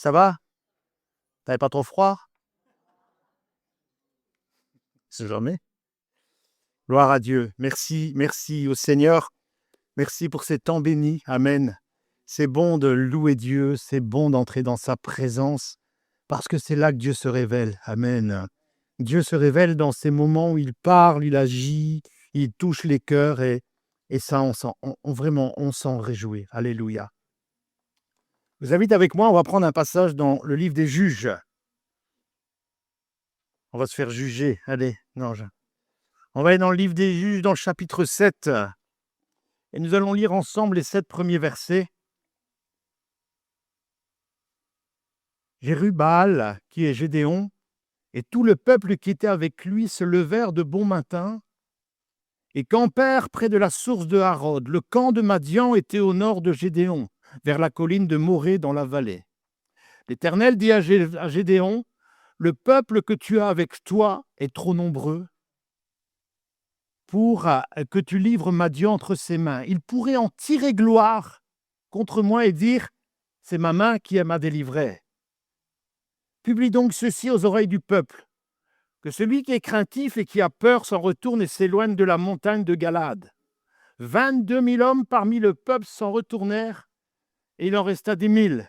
Ça va? T'avais pas trop froid? C'est jamais. Gloire à Dieu. Merci, merci au Seigneur. Merci pour ces temps bénis. Amen. C'est bon de louer Dieu, c'est bon d'entrer dans sa présence, parce que c'est là que Dieu se révèle. Amen. Dieu se révèle dans ces moments où il parle, il agit, il touche les cœurs et ça, vraiment, on s'en réjouit. Alléluia. Vous invite avec moi, on va prendre un passage dans le livre des Juges. On va se faire juger. Allez, non, on va aller dans le livre des Juges, dans le chapitre 7. Et nous allons lire ensemble les 7 premiers versets. Jérubbaal, qui est Gédéon, et tout le peuple qui était avec lui se levèrent de bon matin et campèrent près de la source de Harod. Le camp de Madian était au nord de Gédéon, vers la colline de Morée dans la vallée. L'Éternel dit à Gédéon, « Le peuple que tu as avec toi est trop nombreux pour que tu livres Madian entre ses mains. Il pourrait en tirer gloire contre moi et dire, « C'est ma main qui m'a délivré. » Publie donc ceci aux oreilles du peuple, que celui qui est craintif et qui a peur s'en retourne et s'éloigne de la montagne de Galade. 22 000 hommes parmi le peuple s'en retournèrent, et il en resta 10 000.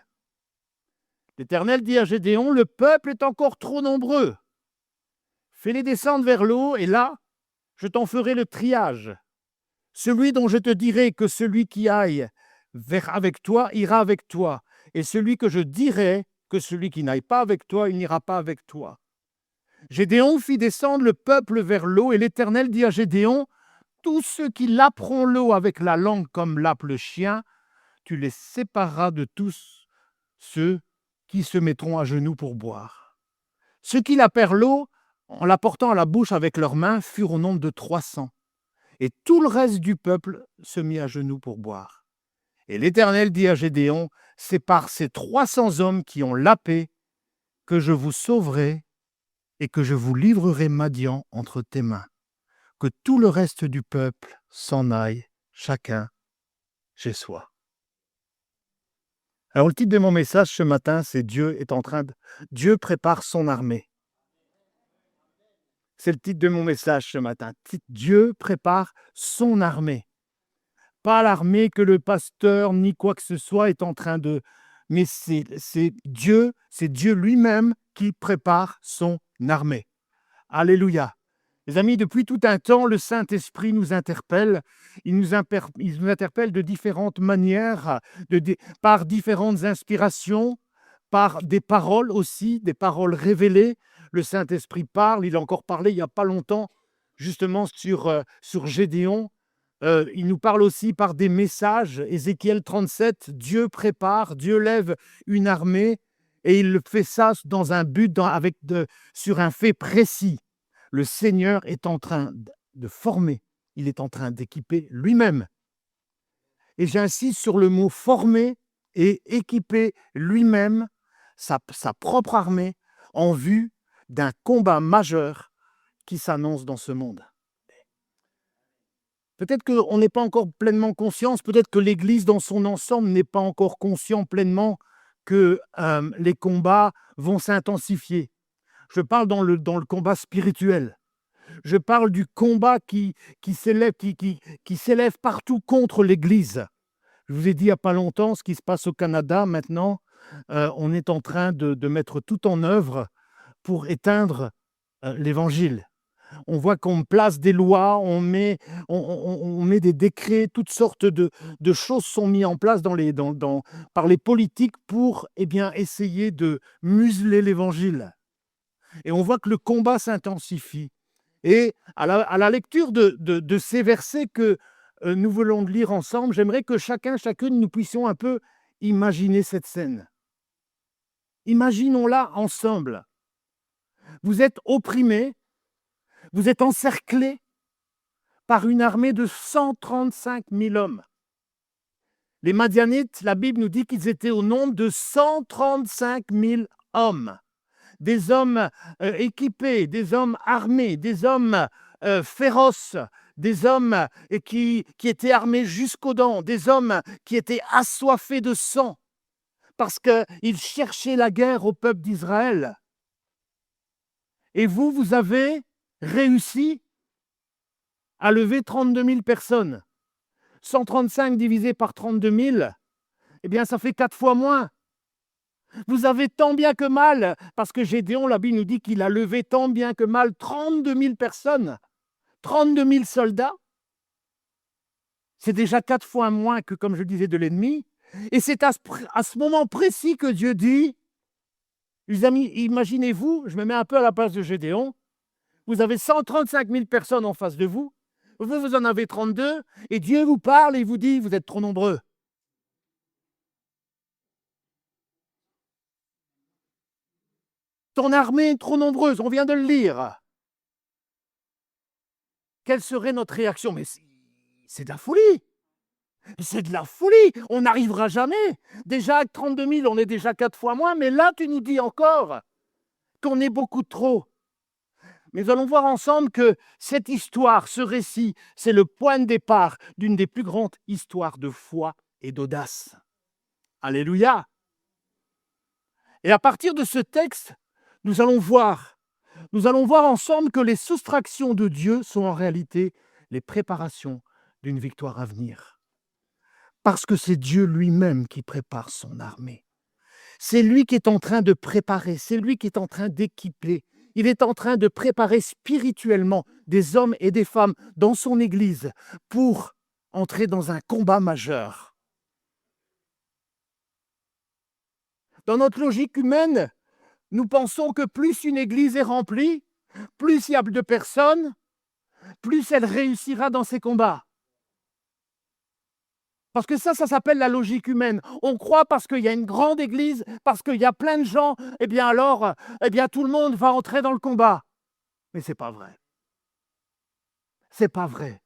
L'Éternel dit à Gédéon, « Le peuple est encore trop nombreux. Fais-les descendre vers l'eau, et là, je t'en ferai le triage. Celui dont je te dirai que celui qui aille avec toi ira avec toi, et celui que je dirai que celui qui n'aille pas avec toi, il n'ira pas avec toi. » Gédéon fit descendre le peuple vers l'eau, et l'Éternel dit à Gédéon, « Tous ceux qui laperont l'eau avec la langue comme lappe le chien, tu les sépareras de tous ceux qui se mettront à genoux pour boire. » Ceux qui lapèrent l'eau, en la portant à la bouche avec leurs mains, furent au nombre de 300. Et tout le reste du peuple se mit à genoux pour boire. Et l'Éternel dit à Gédéon, « C'est par ces 300 hommes qui ont lapé que je vous sauverai et que je vous livrerai Madian entre tes mains. Que tout le reste du peuple s'en aille, chacun chez soi. » Alors le titre de mon message ce matin, c'est Dieu prépare son armée. C'est le titre de mon message ce matin. Dieu prépare son armée. Pas l'armée que le pasteur ni quoi que ce soit est en train de... Mais c'est Dieu lui-même qui prépare son armée. Alléluia. Les amis, depuis tout un temps, le Saint-Esprit nous interpelle. Il nous interpelle de différentes manières, par différentes inspirations, par des paroles aussi, des paroles révélées. Le Saint-Esprit parle, il a encore parlé il n'y a pas longtemps, justement sur Gédéon. Il nous parle aussi par des messages. Ézéchiel 37, Dieu prépare, Dieu lève une armée et il fait ça dans un but, sur un fait précis. Le Seigneur est en train de former, il est en train d'équiper lui-même. Et j'insiste sur le mot former et équiper lui-même sa propre armée en vue d'un combat majeur qui s'annonce dans ce monde. Peut-être qu'on n'est pas encore pleinement conscient, peut-être que l'Église dans son ensemble n'est pas encore conscient pleinement que les combats vont s'intensifier. Je parle dans le combat spirituel. Je parle du combat qui s'élève partout contre l'Église. Je vous ai dit il n'y a pas longtemps ce qui se passe au Canada. Maintenant, on est en train de mettre tout en œuvre pour éteindre l'Évangile. On voit qu'on place des lois, on met des décrets, toutes sortes de choses sont mises en place par les politiques pour essayer de museler l'Évangile. Et on voit que le combat s'intensifie. Et à la lecture de ces versets que nous voulons lire ensemble, j'aimerais que chacune, nous puissions un peu imaginer cette scène. Imaginons-la ensemble. Vous êtes opprimés, vous êtes encerclés par une armée de 135 000 hommes. Les Madianites, la Bible nous dit qu'ils étaient au nombre de 135 000 hommes. Des hommes équipés, des hommes armés, des hommes féroces, des hommes qui étaient armés jusqu'aux dents, des hommes qui étaient assoiffés de sang. parce qu'il cherchait la guerre au peuple d'Israël. Et vous avez réussi à lever 32 000 personnes. 135 divisé par 32 000, eh bien, ça fait 4 fois moins. Vous avez tant bien que mal, parce que Gédéon, la Bible nous dit qu'il a levé tant bien que mal 32 000 personnes, 32 000 soldats. C'est déjà 4 fois moins que, comme je disais, de l'ennemi. Et c'est à ce moment précis que Dieu dit, les amis, imaginez-vous, je me mets un peu à la place de Gédéon, vous avez 135 000 personnes en face de vous, vous en avez 32, et Dieu vous parle et il vous dit, vous êtes trop nombreux. Ton armée est trop nombreuse, on vient de le lire. Quelle serait notre réaction? Mais c'est de la folie. C'est de la folie. On n'arrivera jamais. Déjà, avec 32 000, on est déjà 4 fois moins, mais là, tu nous dis encore qu'on est beaucoup trop. Mais nous allons voir ensemble que cette histoire, ce récit, c'est le point de départ d'une des plus grandes histoires de foi et d'audace. Alléluia. Et à partir de ce texte, nous allons voir ensemble que les soustractions de Dieu sont en réalité les préparations d'une victoire à venir. Parce que c'est Dieu lui-même qui prépare son armée. C'est lui qui est en train de préparer, c'est lui qui est en train d'équiper. Il est en train de préparer spirituellement des hommes et des femmes dans son Église pour entrer dans un combat majeur. Dans notre logique humaine, nous pensons que plus une Église est remplie, plus il y a de personnes, plus elle réussira dans ses combats. Parce que ça s'appelle la logique humaine. On croit parce qu'il y a une grande église, parce qu'il y a plein de gens, eh bien alors, tout le monde va entrer dans le combat. Mais ce n'est pas vrai. C'est pas vrai.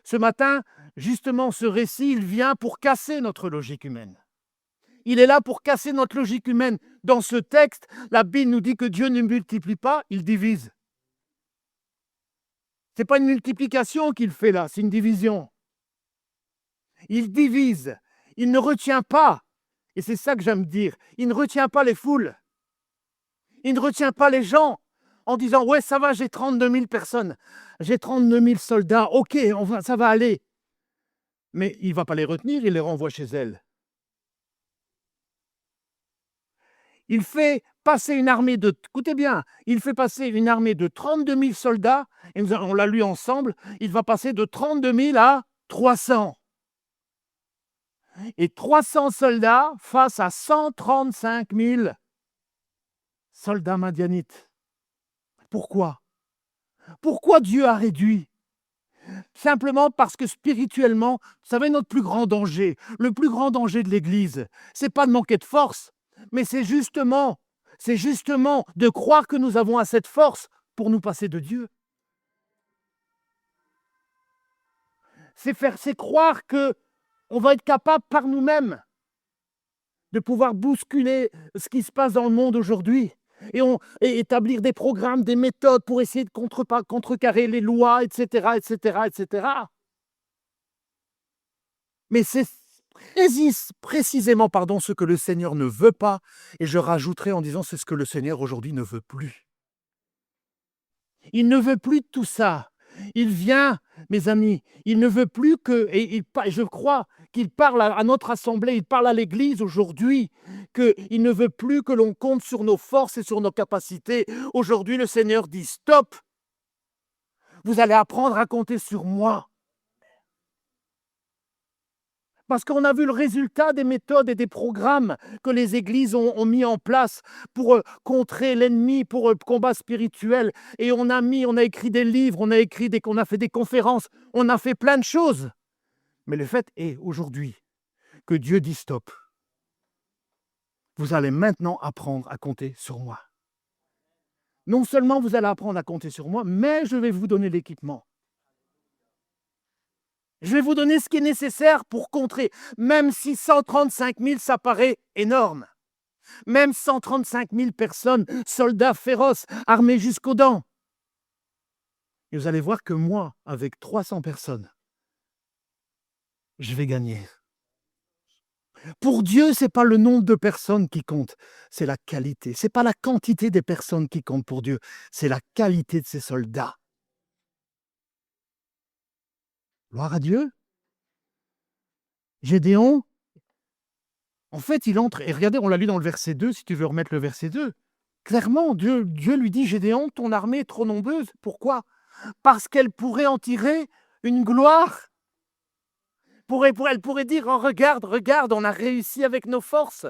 Ce matin, justement, ce récit, il vient pour casser notre logique humaine. Il est là pour casser notre logique humaine. Dans ce texte, la Bible nous dit que Dieu ne multiplie pas, il divise. Ce n'est pas une multiplication qu'il fait là, c'est une division. Il divise, il ne retient pas, et c'est ça que j'aime dire, il ne retient pas les foules, il ne retient pas les gens en disant « ouais, ça va, j'ai 32 000 personnes, j'ai 32 000 soldats, ok, ça va aller ». Mais il ne va pas les retenir, il les renvoie chez elles. Il fait passer une armée de, écoutez bien, il fait passer une armée de 32 000 soldats, et on l'a lu ensemble, il va passer de 32 000 à 300. Et 300 soldats face à 135 000 soldats madianites. Pourquoi? Pourquoi Dieu a réduit? Simplement parce que spirituellement, vous savez, notre plus grand danger, le plus grand danger de l'Église, c'est pas de manquer de force, mais c'est justement de croire que nous avons assez de force pour nous passer de Dieu. C'est croire que on va être capable par nous-mêmes de pouvoir bousculer ce qui se passe dans le monde aujourd'hui et établir des programmes, des méthodes pour essayer de contrecarrer les lois, etc., etc., etc. Mais c'est précisément ce que le Seigneur ne veut pas, et je rajouterai en disant c'est ce que le Seigneur aujourd'hui ne veut plus. Il ne veut plus de tout ça. Il vient, mes amis, il ne veut plus que, et je crois qu'il parle à notre assemblée, il parle à l'Église aujourd'hui, qu'il ne veut plus que l'on compte sur nos forces et sur nos capacités. Aujourd'hui, le Seigneur dit stop, vous allez apprendre à compter sur moi. Parce qu'on a vu le résultat des méthodes et des programmes que les églises ont mis en place pour contrer l'ennemi, pour le combat spirituel. Et on a écrit des livres, on a fait des conférences, on a fait plein de choses. Mais le fait est aujourd'hui que Dieu dit stop. Vous allez maintenant apprendre à compter sur moi. Non seulement vous allez apprendre à compter sur moi, mais je vais vous donner l'équipement. Je vais vous donner ce qui est nécessaire pour contrer, même si 135 000, ça paraît énorme. Même 135 000 personnes, soldats féroces, armés jusqu'aux dents. Et vous allez voir que moi, avec 300 personnes, je vais gagner. Pour Dieu, ce n'est pas le nombre de personnes qui compte, c'est la qualité. Ce n'est pas la quantité des personnes qui comptent pour Dieu, c'est la qualité de ses soldats. Gloire à Dieu. Gédéon, en fait, il entre, et regardez, on l'a lu dans le verset 2, si tu veux remettre le verset 2. Clairement, Dieu lui dit, Gédéon, ton armée est trop nombreuse. Pourquoi? Parce qu'elle pourrait en tirer une gloire. Elle pourrait dire, oh, regarde, on a réussi avec nos forces.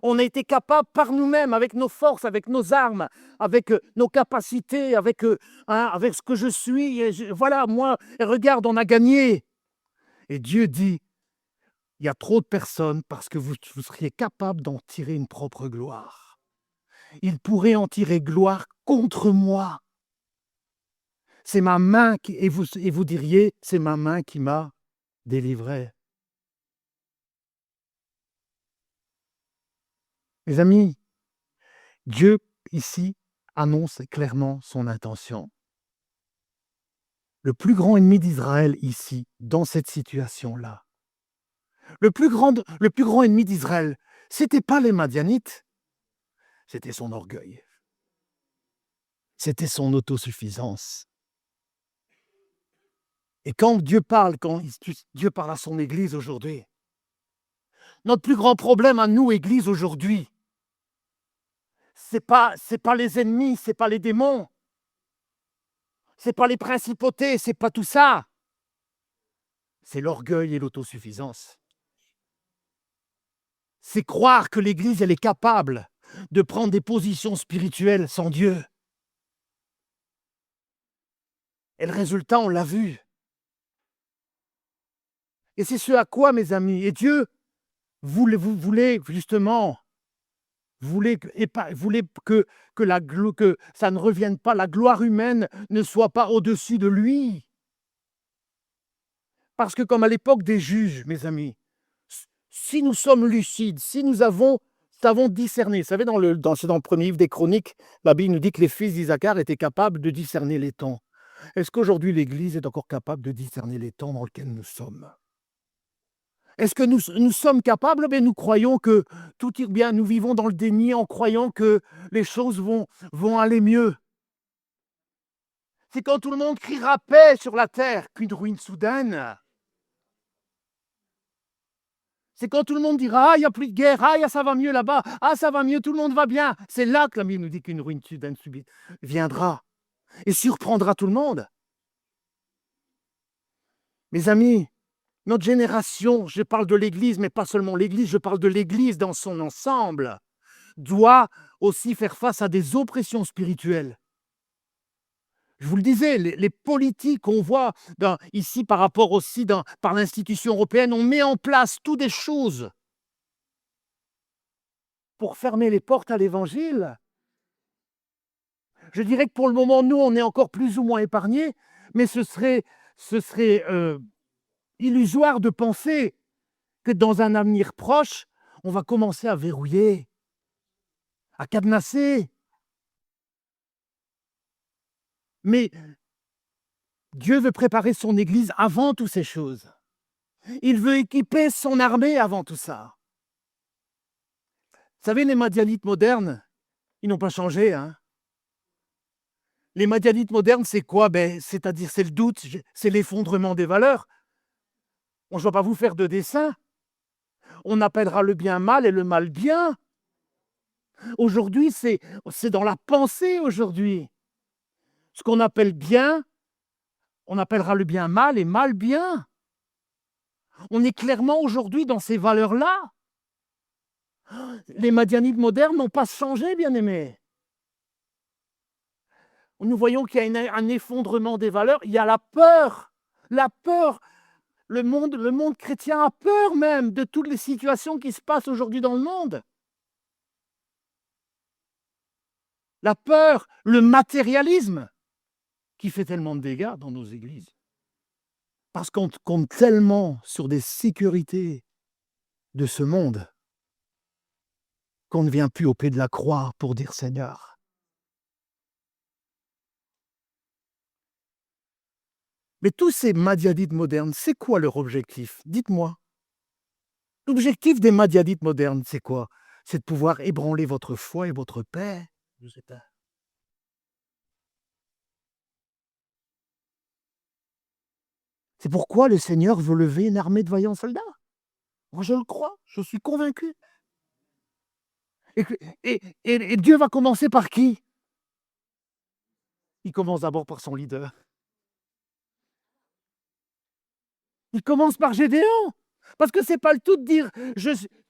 On a été capable par nous-mêmes, avec nos forces, avec nos armes, avec nos capacités, avec ce que je suis. Voilà, moi, et regarde, on a gagné. Et Dieu dit, il y a trop de personnes parce que vous seriez capable d'en tirer une propre gloire. Ils pourraient en tirer gloire contre moi. C'est ma main et vous diriez, c'est ma main qui m'a délivré. Mes amis, Dieu, ici, annonce clairement son intention. Le plus grand ennemi d'Israël, ici, dans cette situation-là, le plus grand ennemi d'Israël, ce n'était pas les Madianites, c'était son orgueil. C'était son autosuffisance. Et quand Dieu parle à son Église aujourd'hui, notre plus grand problème à nous, Église, aujourd'hui, c'est pas les ennemis, c'est pas les démons, c'est pas les principautés, c'est pas tout ça. C'est l'orgueil et l'autosuffisance. C'est croire que l'Église, elle est capable de prendre des positions spirituelles sans Dieu. Et le résultat, on l'a vu. Et c'est ce à quoi, mes amis, et Dieu voulait justement, voulait que ça ne revienne pas, la gloire humaine ne soit pas au-dessus de lui. Parce que comme à l'époque des juges, mes amis, si nous sommes lucides, si nous savons discerner, vous savez, c'est dans le premier livre des Chroniques, la Bible nous dit que les fils d'Isaacar étaient capables de discerner les temps. Est-ce qu'aujourd'hui l'Église est encore capable de discerner les temps dans lesquels nous sommes? Est-ce que nous sommes capables? Mais nous croyons que tout ira bien, nous vivons dans le déni en croyant que les choses vont aller mieux. C'est quand tout le monde criera paix sur la terre qu'une ruine soudaine. C'est quand tout le monde dira « Ah, il n'y a plus de guerre, ah, ça va mieux là-bas, ah, ça va mieux, tout le monde va bien ». C'est là que la Bible nous dit qu'une ruine soudaine subite viendra et surprendra tout le monde. Mes amis, notre génération, je parle de l'Église, mais pas seulement l'Église, je parle de l'Église dans son ensemble, doit aussi faire face à des oppressions spirituelles. Je vous le disais, les politiques qu'on voit ici par rapport aussi par l'institution européenne, on met en place toutes des choses pour fermer les portes à l'Évangile. Je dirais que pour le moment, nous, on est encore plus ou moins épargnés, mais ce serait illusoire de penser que dans un avenir proche, on va commencer à verrouiller, à cadenasser. Mais Dieu veut préparer son Église avant toutes ces choses. Il veut équiper son armée avant tout ça. Vous savez, les Madianites modernes, ils n'ont pas changé. Hein. Les Madianites modernes, c'est quoi? C'est-à-dire, c'est le doute, c'est l'effondrement des valeurs. On ne va pas vous faire de dessin. On appellera le bien mal et le mal bien. Aujourd'hui, c'est dans la pensée aujourd'hui. Ce qu'on appelle bien, on appellera le bien mal et mal bien. On est clairement aujourd'hui dans ces valeurs-là. Les Madianites modernes n'ont pas changé, bien-aimés. Nous voyons qu'il y a un effondrement des valeurs. Il y a la peur. La peur. Le monde chrétien a peur même de toutes les situations qui se passent aujourd'hui dans le monde. La peur, le matérialisme qui fait tellement de dégâts dans nos églises. Parce qu'on compte tellement sur des sécurités de ce monde qu'on ne vient plus au pied de la croix pour dire Seigneur. Mais tous ces Madianites modernes, c'est quoi leur objectif? Dites-moi. L'objectif des Madianites modernes, c'est quoi? C'est de pouvoir ébranler votre foi et votre paix. Je sais pas. C'est pourquoi le Seigneur veut lever une armée de vaillants soldats. Moi, je le crois, je suis convaincu. Et, et Dieu va commencer par qui? Il commence d'abord par son leader. Il commence par Gédéon. Parce que c'est pas le tout de dire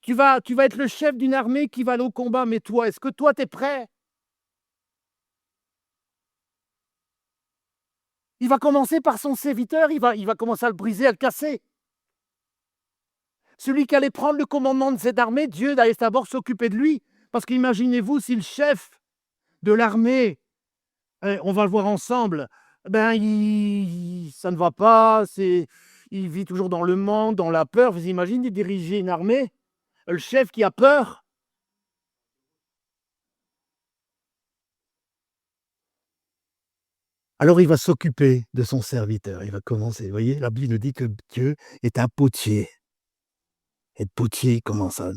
tu vas être le chef d'une armée qui va aller au combat, mais toi, est-ce que toi, tu es prêt? Il va commencer par son serviteur, il va commencer à le briser, à le casser. Celui qui allait prendre le commandement de cette armée, Dieu allait d'abord s'occuper de lui. Parce qu'imaginez-vous si le chef de l'armée, on va le voir ensemble, ben ça ne va pas, il vit toujours dans le manque, dans la peur. Vous imaginez diriger une armée, le chef qui a peur? Alors il va s'occuper de son serviteur, il va commencer. Vous voyez, la Bible nous dit que Dieu est un potier. Être potier, il commence à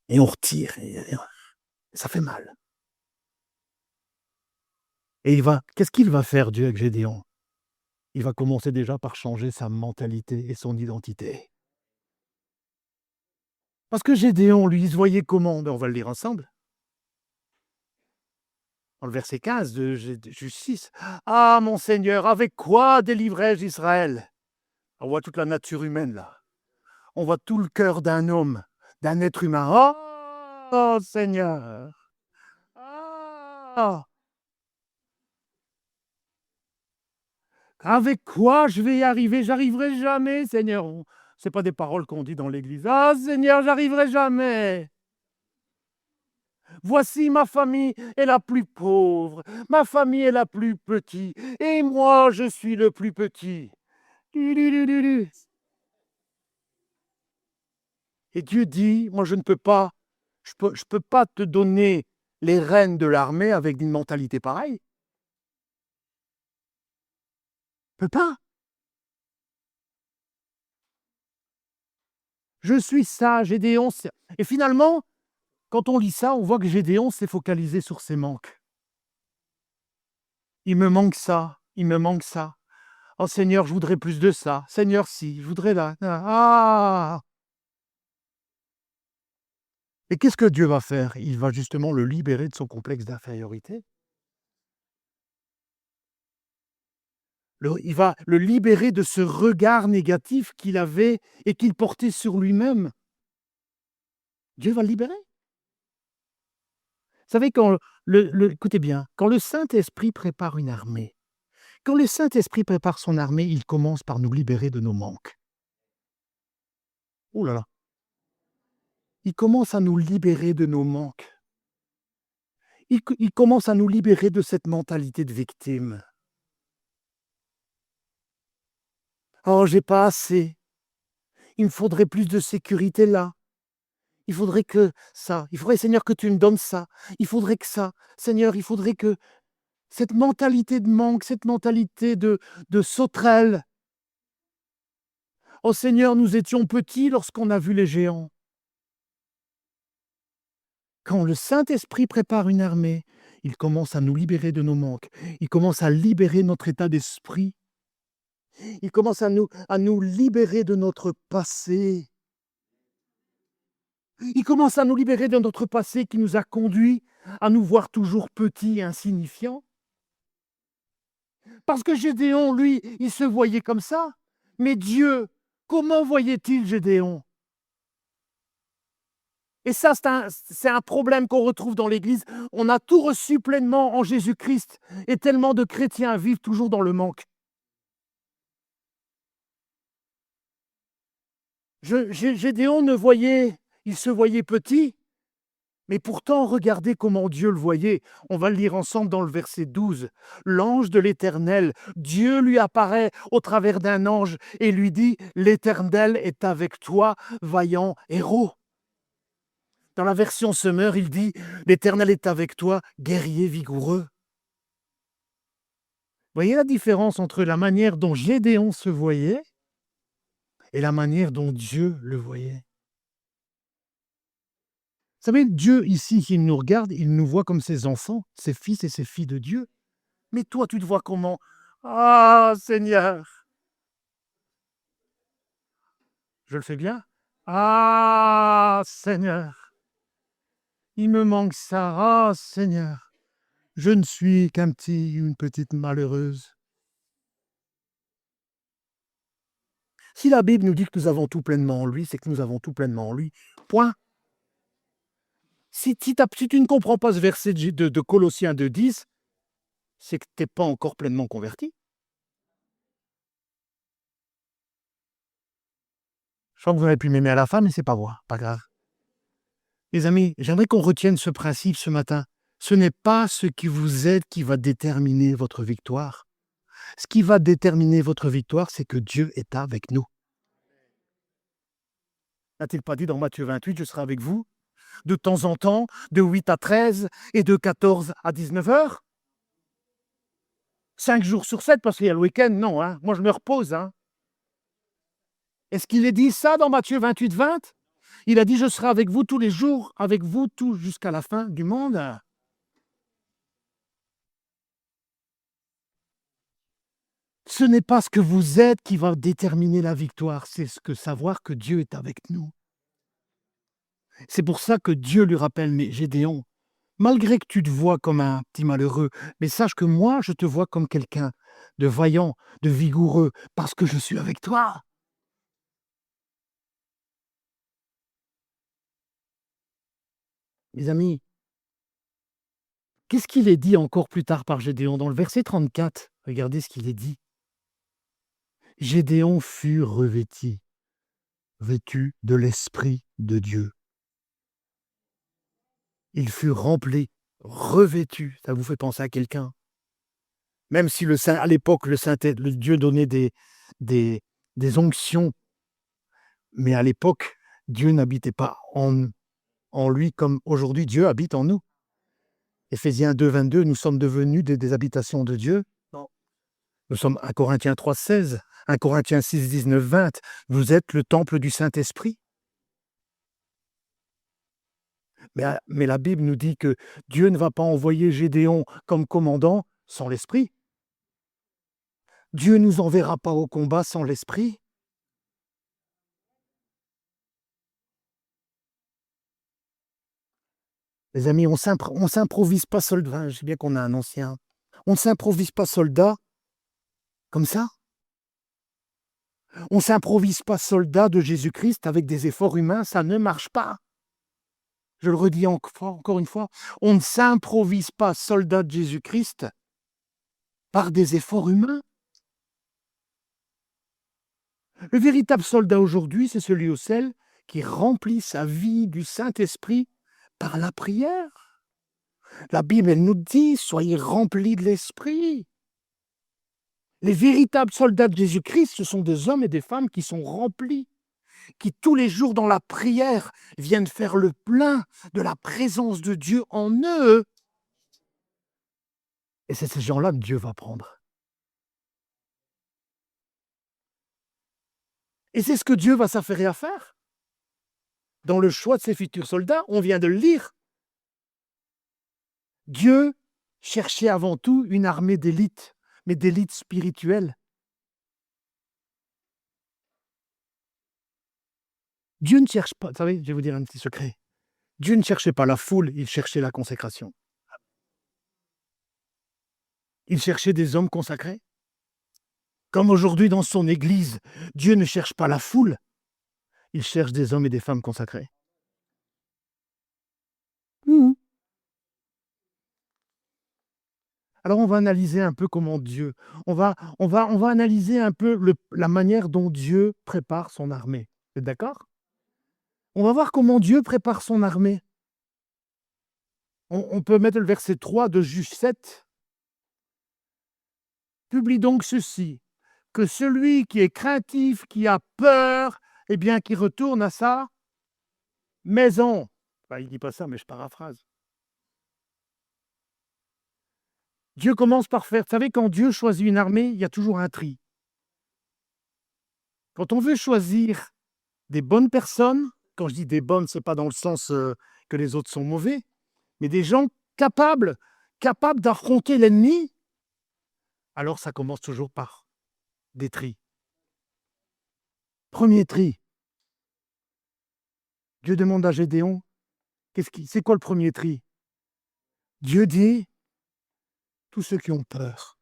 et on retire et ça fait mal. Et qu'est-ce qu'il va faire Dieu avec Gédéon? Il va commencer déjà par changer sa mentalité et son identité. Parce que Gédéon, lui, il se voyait comment? Ben, on va le lire ensemble. Dans le verset 15 de Juge 6. Ah, mon Seigneur, avec quoi délivrai-je Israël? On voit toute la nature humaine là. On voit tout le cœur d'un homme, d'un être humain. Oh, Seigneur! Ah! Avec quoi je vais y arriver? J'arriverai jamais, Seigneur. C'est pas des paroles qu'on dit dans l'église. Ah, Seigneur, j'arriverai jamais. Voici ma famille est la plus pauvre, ma famille est la plus petite, et moi, je suis le plus petit. Et Dieu dit, moi, je peux pas te donner les rênes de l'armée avec une mentalité pareille. Je peux pas. Je suis ça, Gédéon. Et finalement, quand on lit ça, on voit que Gédéon s'est focalisé sur ses manques. Il me manque ça, il me manque ça. Oh Seigneur, je voudrais plus de ça. Seigneur, si, je voudrais là. Ah! Et qu'est-ce que Dieu va faire? Il va justement le libérer de son complexe d'infériorité. Il va le libérer de ce regard négatif qu'il avait et qu'il portait sur lui-même. Dieu va le libérer. Vous savez, écoutez bien, quand le Saint-Esprit prépare une armée, quand le Saint-Esprit prépare son armée, il commence par nous libérer de nos manques. Ouh là là! Il commence à nous libérer de nos manques. Il commence à nous libérer de cette mentalité de victime. «Oh, j'ai pas assez. Il me faudrait plus de sécurité là. Il faudrait que ça. Il faudrait, Seigneur, que tu me donnes ça. Il faudrait que ça. Seigneur, il faudrait que...» Cette mentalité de manque, cette mentalité de sauterelle. «Oh Seigneur, nous étions petits lorsqu'on a vu les géants.» Quand le Saint-Esprit prépare une armée, il commence à nous libérer de nos manques. Il commence à libérer notre état d'esprit. Il commence à nous libérer de notre passé. Il commence à nous libérer de notre passé qui nous a conduits à nous voir toujours petits et insignifiants. Parce que Gédéon, lui, il se voyait comme ça. Mais Dieu, comment voyait-il Gédéon? Et ça, c'est un problème qu'on retrouve dans l'Église. On a tout reçu pleinement en Jésus-Christ et tellement de chrétiens vivent toujours dans le manque. Gédéon il se voyait petit, mais pourtant, regardez comment Dieu le voyait. On va le lire ensemble dans le verset 12. L'ange de l'Éternel, Dieu lui apparaît au travers d'un ange et lui dit, l'Éternel est avec toi, vaillant héros. Dans la version Semeur, il dit, l'Éternel est avec toi, guerrier vigoureux. Voyez la différence entre la manière dont Gédéon se voyait et la manière dont Dieu le voyait. Vous savez, Dieu ici, qui nous regarde, il nous voit comme ses enfants, ses fils et ses filles de Dieu. Mais toi, tu te vois comment? Ah, Seigneur! Je le fais bien? Ah, Seigneur! Il me manque ça. Ah, Seigneur! Je ne suis qu'un petit, une petite malheureuse. Si la Bible nous dit que nous avons tout pleinement en lui, c'est que nous avons tout pleinement en lui. Point. Si tu ne comprends pas ce verset de Colossiens 2,10, c'est que tu n'es pas encore pleinement converti. Je sens que vous auriez pu m'aimer à la fin, mais c'est pas moi, pas grave. Les amis, j'aimerais qu'on retienne ce principe ce matin. Ce n'est pas ce qui vous aide qui va déterminer votre victoire. Ce qui va déterminer votre victoire, c'est que Dieu est avec nous. N'a-t-il pas dit dans Matthieu 28, je serai avec vous de temps en temps, de 8 à 13 et de 14 à 19 heures? 5 jours sur 7 parce qu'il y a le week-end, non, hein. Moi je me repose. Hein. Est-ce qu'il est dit ça dans Matthieu 28, 20? Il a dit, je serai avec vous tous les jours, avec vous tout jusqu'à la fin du monde. Ce n'est pas ce que vous êtes qui va déterminer la victoire, c'est ce que savoir que Dieu est avec nous. C'est pour ça que Dieu lui rappelle, mais Gédéon, malgré que tu te vois comme un petit malheureux, mais sache que moi, je te vois comme quelqu'un de vaillant, de vigoureux, parce que je suis avec toi. Mes amis, qu'est-ce qu'il est dit encore plus tard par Gédéon? Dans le verset 34, regardez ce qu'il est dit. Gédéon fut vêtu de l'Esprit de Dieu. Il fut rempli, revêtu. Ça vous fait penser à quelqu'un? Même si à l'époque, le Dieu donnait des onctions, mais à l'époque, Dieu n'habitait pas en lui comme aujourd'hui Dieu habite en nous. Éphésiens 2, 22, nous sommes devenus des habitations de Dieu. Non. Nous sommes 1 Corinthiens 3, 16, 1 Corinthiens 6, 19, 20. Vous êtes le temple du Saint-Esprit. Mais la Bible nous dit que Dieu ne va pas envoyer Gédéon comme commandant sans l'Esprit. Dieu ne nous enverra pas au combat sans l'Esprit. Les amis, on s'improvise pas soldat. Je sais bien qu'on a un ancien. On ne s'improvise pas soldat comme ça. On ne s'improvise pas soldat de Jésus-Christ avec des efforts humains. Ça ne marche pas. Je le redis encore une fois. On ne s'improvise pas soldat de Jésus-Christ par des efforts humains. Le véritable soldat aujourd'hui, c'est celui ou celle qui remplit sa vie du Saint-Esprit par la prière. La Bible, elle nous dit, soyez remplis de l'Esprit. Les véritables soldats de Jésus-Christ, ce sont des hommes et des femmes qui sont remplis, qui tous les jours dans la prière viennent faire le plein de la présence de Dieu en eux. Et c'est ces gens-là que Dieu va prendre. Et c'est ce que Dieu va s'affairer à faire. Dans le choix de ses futurs soldats, on vient de le lire. Dieu cherchait avant tout une armée d'élite, mais d'élite spirituelle. Dieu ne cherche pas, vous savez, je vais vous dire un petit secret. Dieu ne cherchait pas la foule, il cherchait la consécration. Il cherchait des hommes consacrés. Comme aujourd'hui dans son Église, Dieu ne cherche pas la foule, il cherche des hommes et des femmes consacrés. Alors on va analyser un peu comment Dieu, on va analyser un peu la manière dont Dieu prépare son armée. Vous êtes d'accord? On va voir comment Dieu prépare son armée. On peut mettre le verset 3 de Juge 7. Publie donc ceci, que celui qui est craintif, qui a peur, eh bien, qui retourne à sa maison. Enfin, il ne dit pas ça, mais je paraphrase. Dieu commence par faire... Vous savez, quand Dieu choisit une armée, il y a toujours un tri. Quand on veut choisir des bonnes personnes, quand je dis des bonnes, ce n'est pas dans le sens que les autres sont mauvais, mais des gens capables d'affronter l'ennemi, alors ça commence toujours par des tris. Premier tri, Dieu demande à Gédéon, c'est quoi le premier tri? Dieu dit, tous ceux qui ont peur,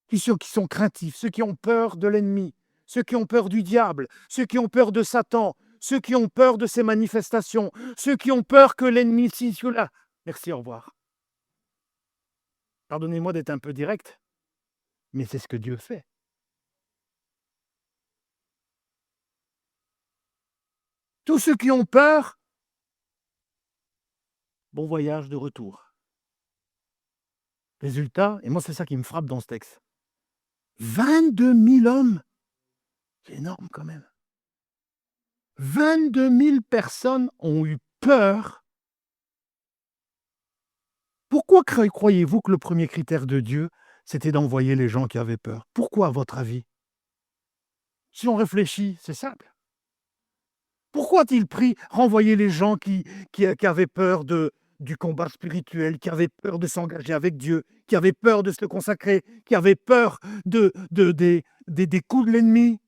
tous ceux qui sont craintifs, ceux qui ont peur de l'ennemi, ceux qui ont peur du diable, ceux qui ont peur de Satan, ceux qui ont peur de ses manifestations, ceux qui ont peur que l'ennemi s'y soit là. Merci, au revoir. Pardonnez-moi d'être un peu direct, mais c'est ce que Dieu fait. Tous ceux qui ont peur, bon voyage de retour. Résultat, et moi c'est ça qui me frappe dans ce texte, 22 000 hommes, c'est énorme quand même. 22 000 personnes ont eu peur. Pourquoi croyez-vous que le premier critère de Dieu, c'était d'envoyer les gens qui avaient peur? Pourquoi, à votre avis? Si on réfléchit, c'est simple. Pourquoi a-t-il renvoyer les gens qui avaient peur du combat spirituel, qui avaient peur de s'engager avec Dieu, qui avaient peur de se consacrer, qui avaient peur des coups de l'ennemi?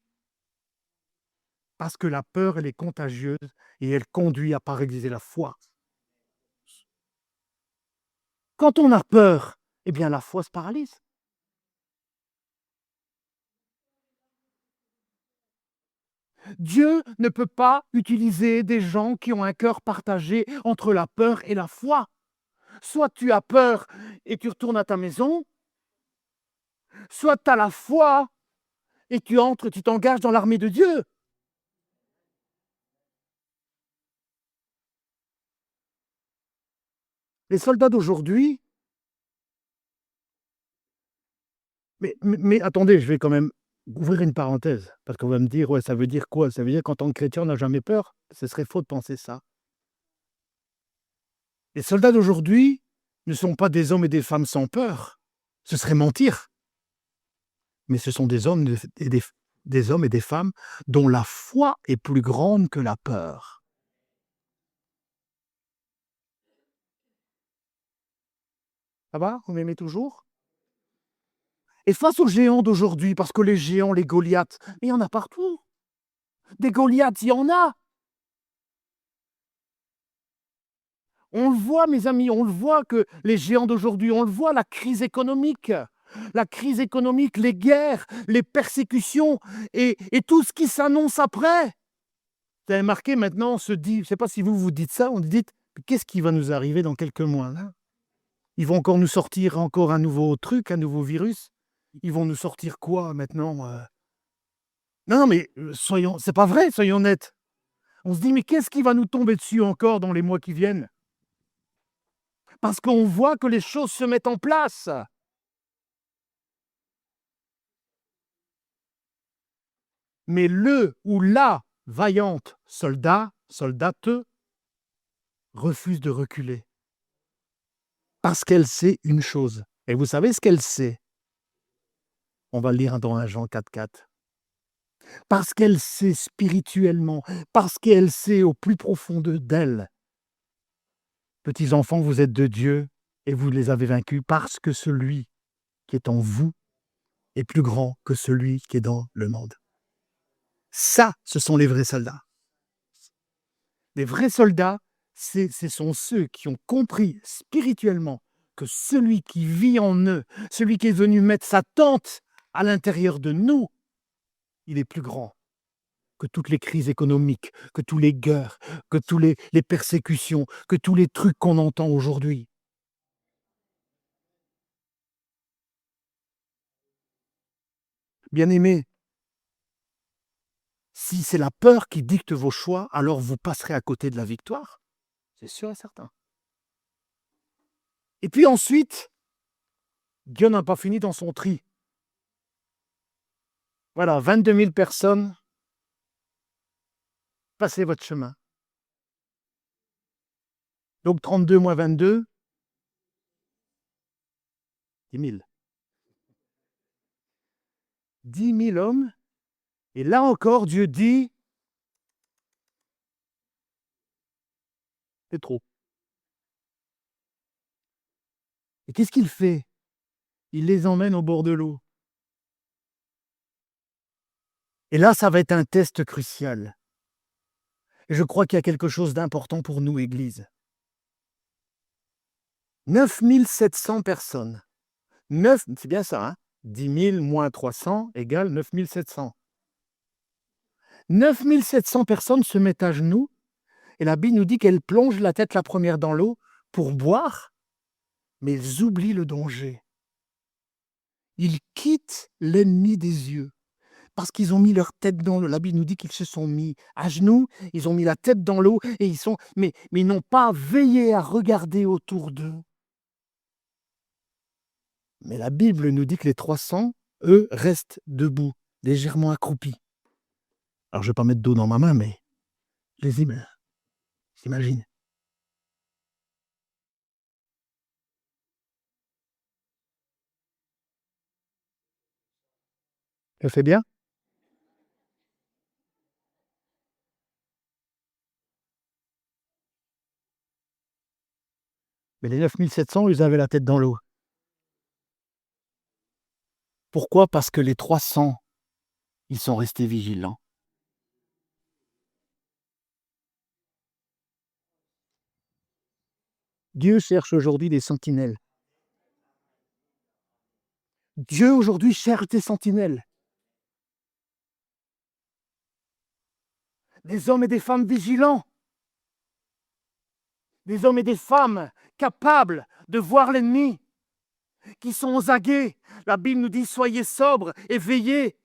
Parce que la peur, elle est contagieuse et elle conduit à paralyser la foi. Quand on a peur, eh bien la foi se paralyse. Dieu ne peut pas utiliser des gens qui ont un cœur partagé entre la peur et la foi. Soit tu as peur et tu retournes à ta maison, soit tu as la foi et tu t'engages dans l'armée de Dieu. Les soldats d'aujourd'hui, mais attendez, je vais quand même ouvrir une parenthèse, parce qu'on va me dire, ouais, ça veut dire quoi? Ça veut dire qu'en tant que chrétien, on n'a jamais peur? Ce serait faux de penser ça. Les soldats d'aujourd'hui ne sont pas des hommes et des femmes sans peur. Ce serait mentir. Mais ce sont des hommes des hommes et des femmes dont la foi est plus grande que la peur. Ça va? Vous m'aimez toujours? Et face aux géants d'aujourd'hui, parce que les géants, les Goliaths, il y en a partout. Des Goliaths, il y en a. On le voit, mes amis, on le voit que les géants d'aujourd'hui, on le voit, la crise économique. La crise économique, les guerres, les persécutions et tout ce qui s'annonce après. Vous avez marqué maintenant, on se dit, je ne sais pas si vous vous dites ça, on dit, qu'est-ce qui va nous arriver dans quelques mois là? Ils vont encore nous sortir encore un nouveau truc, un nouveau virus? Ils vont nous sortir quoi maintenant? Non, mais c'est pas vrai, soyons honnêtes. On se dit, mais qu'est-ce qui va nous tomber dessus encore dans les mois qui viennent? Parce qu'on voit que les choses se mettent en place. Mais le ou la vaillante soldate, refuse de reculer. Parce qu'elle sait une chose. Et vous savez ce qu'elle sait? On va le lire dans 1 Jean 4,4. Parce qu'elle sait spirituellement, parce qu'elle sait au plus profond d'elle. Petits enfants, vous êtes de Dieu et vous les avez vaincus parce que celui qui est en vous est plus grand que celui qui est dans le monde. Ça, ce sont les vrais soldats. Les vrais soldats, ce sont ceux qui ont compris spirituellement que celui qui vit en eux, celui qui est venu mettre sa tente à l'intérieur de nous, il est plus grand que toutes les crises économiques, que tous les guerres, que tous les persécutions, que tous les trucs qu'on entend aujourd'hui. Bien-aimés, si c'est la peur qui dicte vos choix, alors vous passerez à côté de la victoire. C'est sûr et certain. Et puis ensuite, Dieu n'a pas fini dans son tri. Voilà, 22 000 personnes, passez votre chemin. Donc 32 moins 22, 10 000. 10 000 hommes Et là encore, Dieu dit, c'est trop. Et qu'est-ce qu'il fait? Il les emmène au bord de l'eau. Et là, ça va être un test crucial. Et je crois qu'il y a quelque chose d'important pour nous, Église. 9700 personnes. C'est bien ça, hein? 10 000 moins 300 égale 9700. 9700 personnes se mettent à genoux et la Bible nous dit qu'elles plongent la tête la première dans l'eau pour boire, mais ils oublient le danger. Ils quittent l'ennemi des yeux parce qu'ils ont mis leur tête dans l'eau. La Bible nous dit qu'ils se sont mis à genoux, ils ont mis la tête dans l'eau et mais ils n'ont pas veillé à regarder autour d'eux. Mais la Bible nous dit que les 300, eux, restent debout, légèrement accroupis. Alors, je ne vais pas mettre d'eau dans ma main, mais je les j'imagine. Je fais bien? Mais les 9700, ils avaient la tête dans l'eau. Pourquoi? Parce que les 300, ils sont restés vigilants. Dieu cherche aujourd'hui des sentinelles. Dieu aujourd'hui cherche des sentinelles. Des hommes et des femmes vigilants. Des hommes et des femmes capables de voir l'ennemi, qui sont aux aguets. La Bible nous dit, soyez sobres et veillez.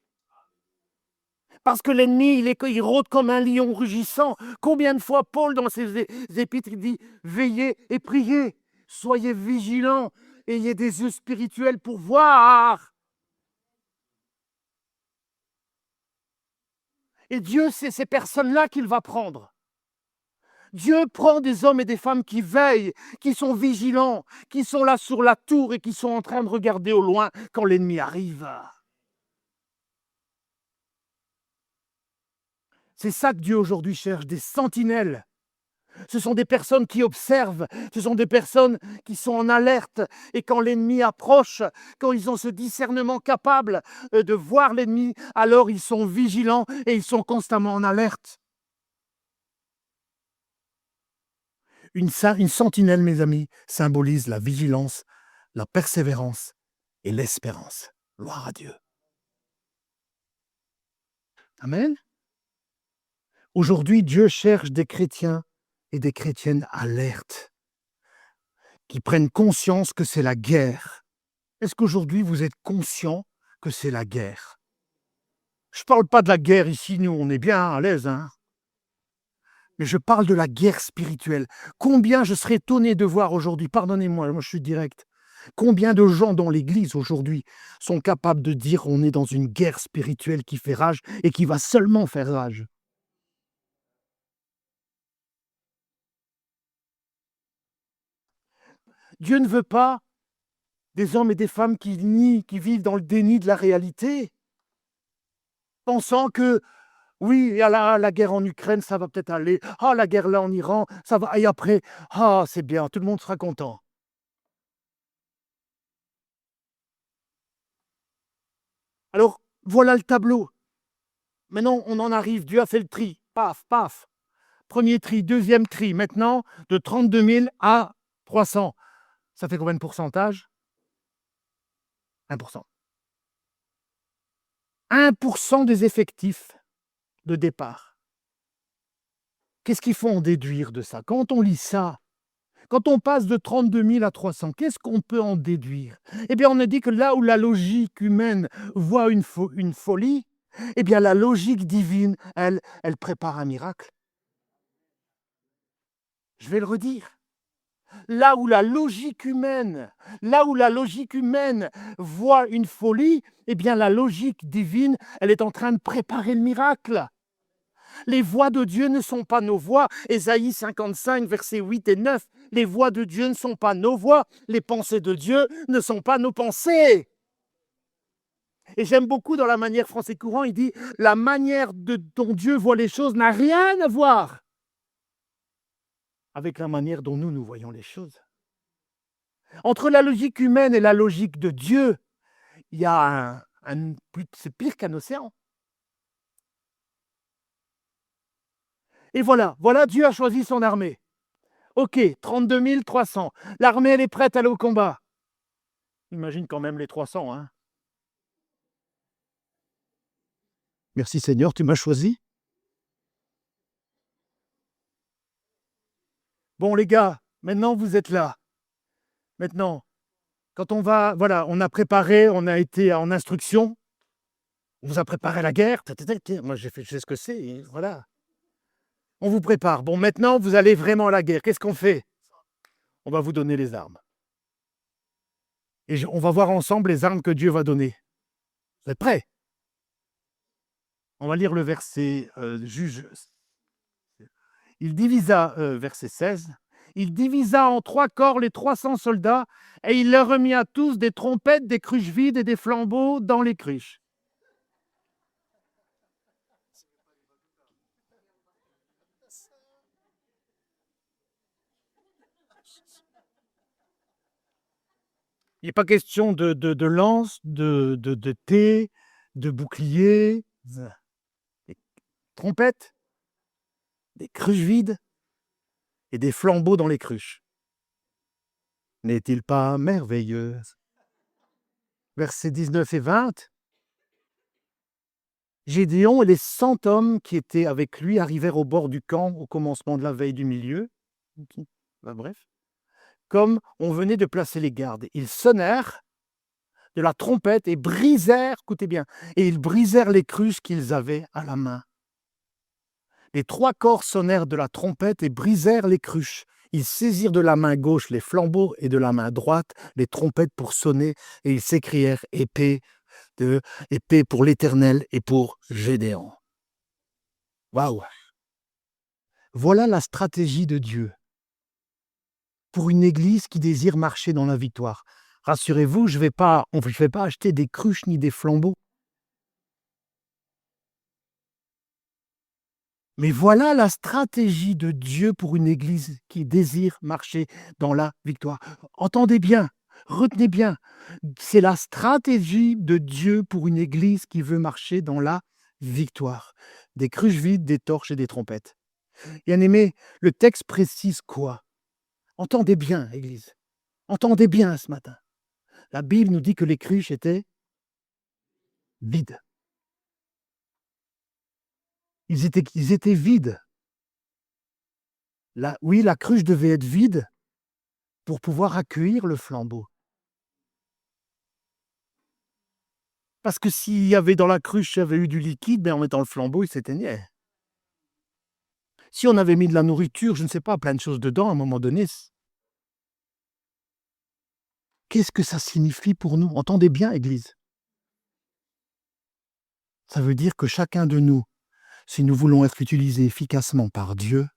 Parce que l'ennemi, il rôde comme un lion rugissant. Combien de fois Paul, dans ses épîtres, il dit, veillez et priez. Soyez vigilants, ayez des yeux spirituels pour voir. Et Dieu, c'est ces personnes-là qu'il va prendre. Dieu prend des hommes et des femmes qui veillent, qui sont vigilants, qui sont là sur la tour et qui sont en train de regarder au loin quand l'ennemi arrive. C'est ça que Dieu aujourd'hui cherche, des sentinelles. Ce sont des personnes qui observent, ce sont des personnes qui sont en alerte. Et quand l'ennemi approche, quand ils ont ce discernement capable de voir l'ennemi, alors ils sont vigilants et ils sont constamment en alerte. Une sentinelle, mes amis, symbolise la vigilance, la persévérance et l'espérance. Gloire à Dieu. Amen. Aujourd'hui, Dieu cherche des chrétiens et des chrétiennes alertes, qui prennent conscience que c'est la guerre. Est-ce qu'aujourd'hui, vous êtes conscient que c'est la guerre? Je ne parle pas de la guerre ici, nous, on est bien à l'aise, hein? Mais je parle de la guerre spirituelle. Combien je serais étonné de voir aujourd'hui, pardonnez-moi, moi je suis direct, combien de gens dans l'Église aujourd'hui sont capables de dire on est dans une guerre spirituelle qui fait rage et qui va seulement faire rage? Dieu ne veut pas des hommes et des femmes qui nient, qui vivent dans le déni de la réalité, pensant que oui, il y a la guerre en Ukraine, ça va peut-être aller. Ah, la guerre là en Iran, ça va. Et après, ah, c'est bien, tout le monde sera content. Alors, voilà le tableau. Maintenant, on en arrive. Dieu a fait le tri. Paf, paf. Premier tri, deuxième tri. Maintenant, de 32 000 à 300. Ça fait combien de pourcentage? 1%. 1% des effectifs de départ. Qu'est-ce qu'il faut en déduire de ça? Quand on lit ça, quand on passe de 32 000 à 300, qu'est-ce qu'on peut en déduire? Eh bien, on a dit que là où la logique humaine voit une folie, eh bien, la logique divine, elle prépare un miracle. Je vais le redire. Là où la logique humaine voit une folie, eh bien, la logique divine, elle est en train de préparer le miracle. Les voies de Dieu ne sont pas nos voies. Ésaïe 55, versets 8 et 9. Les voies de Dieu ne sont pas nos voies. Les pensées de Dieu ne sont pas nos pensées. Et j'aime beaucoup dans la manière français courant, il dit « La manière dont Dieu voit les choses n'a rien à voir avec la manière dont nous voyons les choses. » Entre la logique humaine et la logique de Dieu, il y a c'est pire qu'un océan. Et voilà, Dieu a choisi son armée. Ok, 32 300. L'armée, elle est prête à aller au combat. Imagine quand même les 300, hein. Merci Seigneur, tu m'as choisi. Bon les gars, maintenant vous êtes là. Maintenant, quand on va, voilà, on a préparé, on a été en instruction, on vous a préparé la guerre. Moi je sais ce que c'est, et voilà. On vous prépare. Bon, maintenant vous allez vraiment à la guerre. Qu'est-ce qu'on fait? On va vous donner les armes. Et on va voir ensemble les armes que Dieu va donner. Vous êtes prêts? On va lire le verset Juge. Il divisa, verset 16, il divisa en 3 corps les 300 soldats, et il leur remit à tous des trompettes, des cruches vides et des flambeaux dans les cruches. Il n'est pas question de lance, de thé, de bouclier, des trompettes, des cruches vides et des flambeaux dans les cruches. N'est-il pas merveilleux? Versets 19 et 20. Gédéon et les 100 hommes qui étaient avec lui arrivèrent au bord du camp au commencement de la veille du milieu. Bref. Comme on venait de placer les gardes, ils sonnèrent de la trompette et brisèrent, écoutez bien, et ils brisèrent les cruches qu'ils avaient à la main. Les 3 corps sonnèrent de la trompette et brisèrent les cruches. Ils saisirent de la main gauche les flambeaux et de la main droite les trompettes pour sonner, et ils s'écrièrent épée pour l'Éternel et pour Gédéon. Waouh! Voilà la stratégie de Dieu pour une église qui désire marcher dans la victoire. Rassurez-vous, on ne fait pas acheter des cruches ni des flambeaux. Mais voilà la stratégie de Dieu pour une église qui désire marcher dans la victoire. Entendez bien, retenez bien, c'est la stratégie de Dieu pour une église qui veut marcher dans la victoire. Des cruches vides, des torches et des trompettes. Bien-aimés, le texte précise quoi? Entendez bien, Église. Entendez bien ce matin. La Bible nous dit que les cruches étaient vides. Ils étaient vides. Oui, la cruche devait être vide pour pouvoir accueillir le flambeau. Parce que s'il y avait dans la cruche, il y avait eu du liquide, en mettant le flambeau, il s'éteignait. Si on avait mis de la nourriture, je ne sais pas, plein de choses dedans, à un moment donné, qu'est-ce que ça signifie pour nous? Entendez bien, Église. Ça veut dire que chacun de nous, si nous voulons être utilisés efficacement par Dieu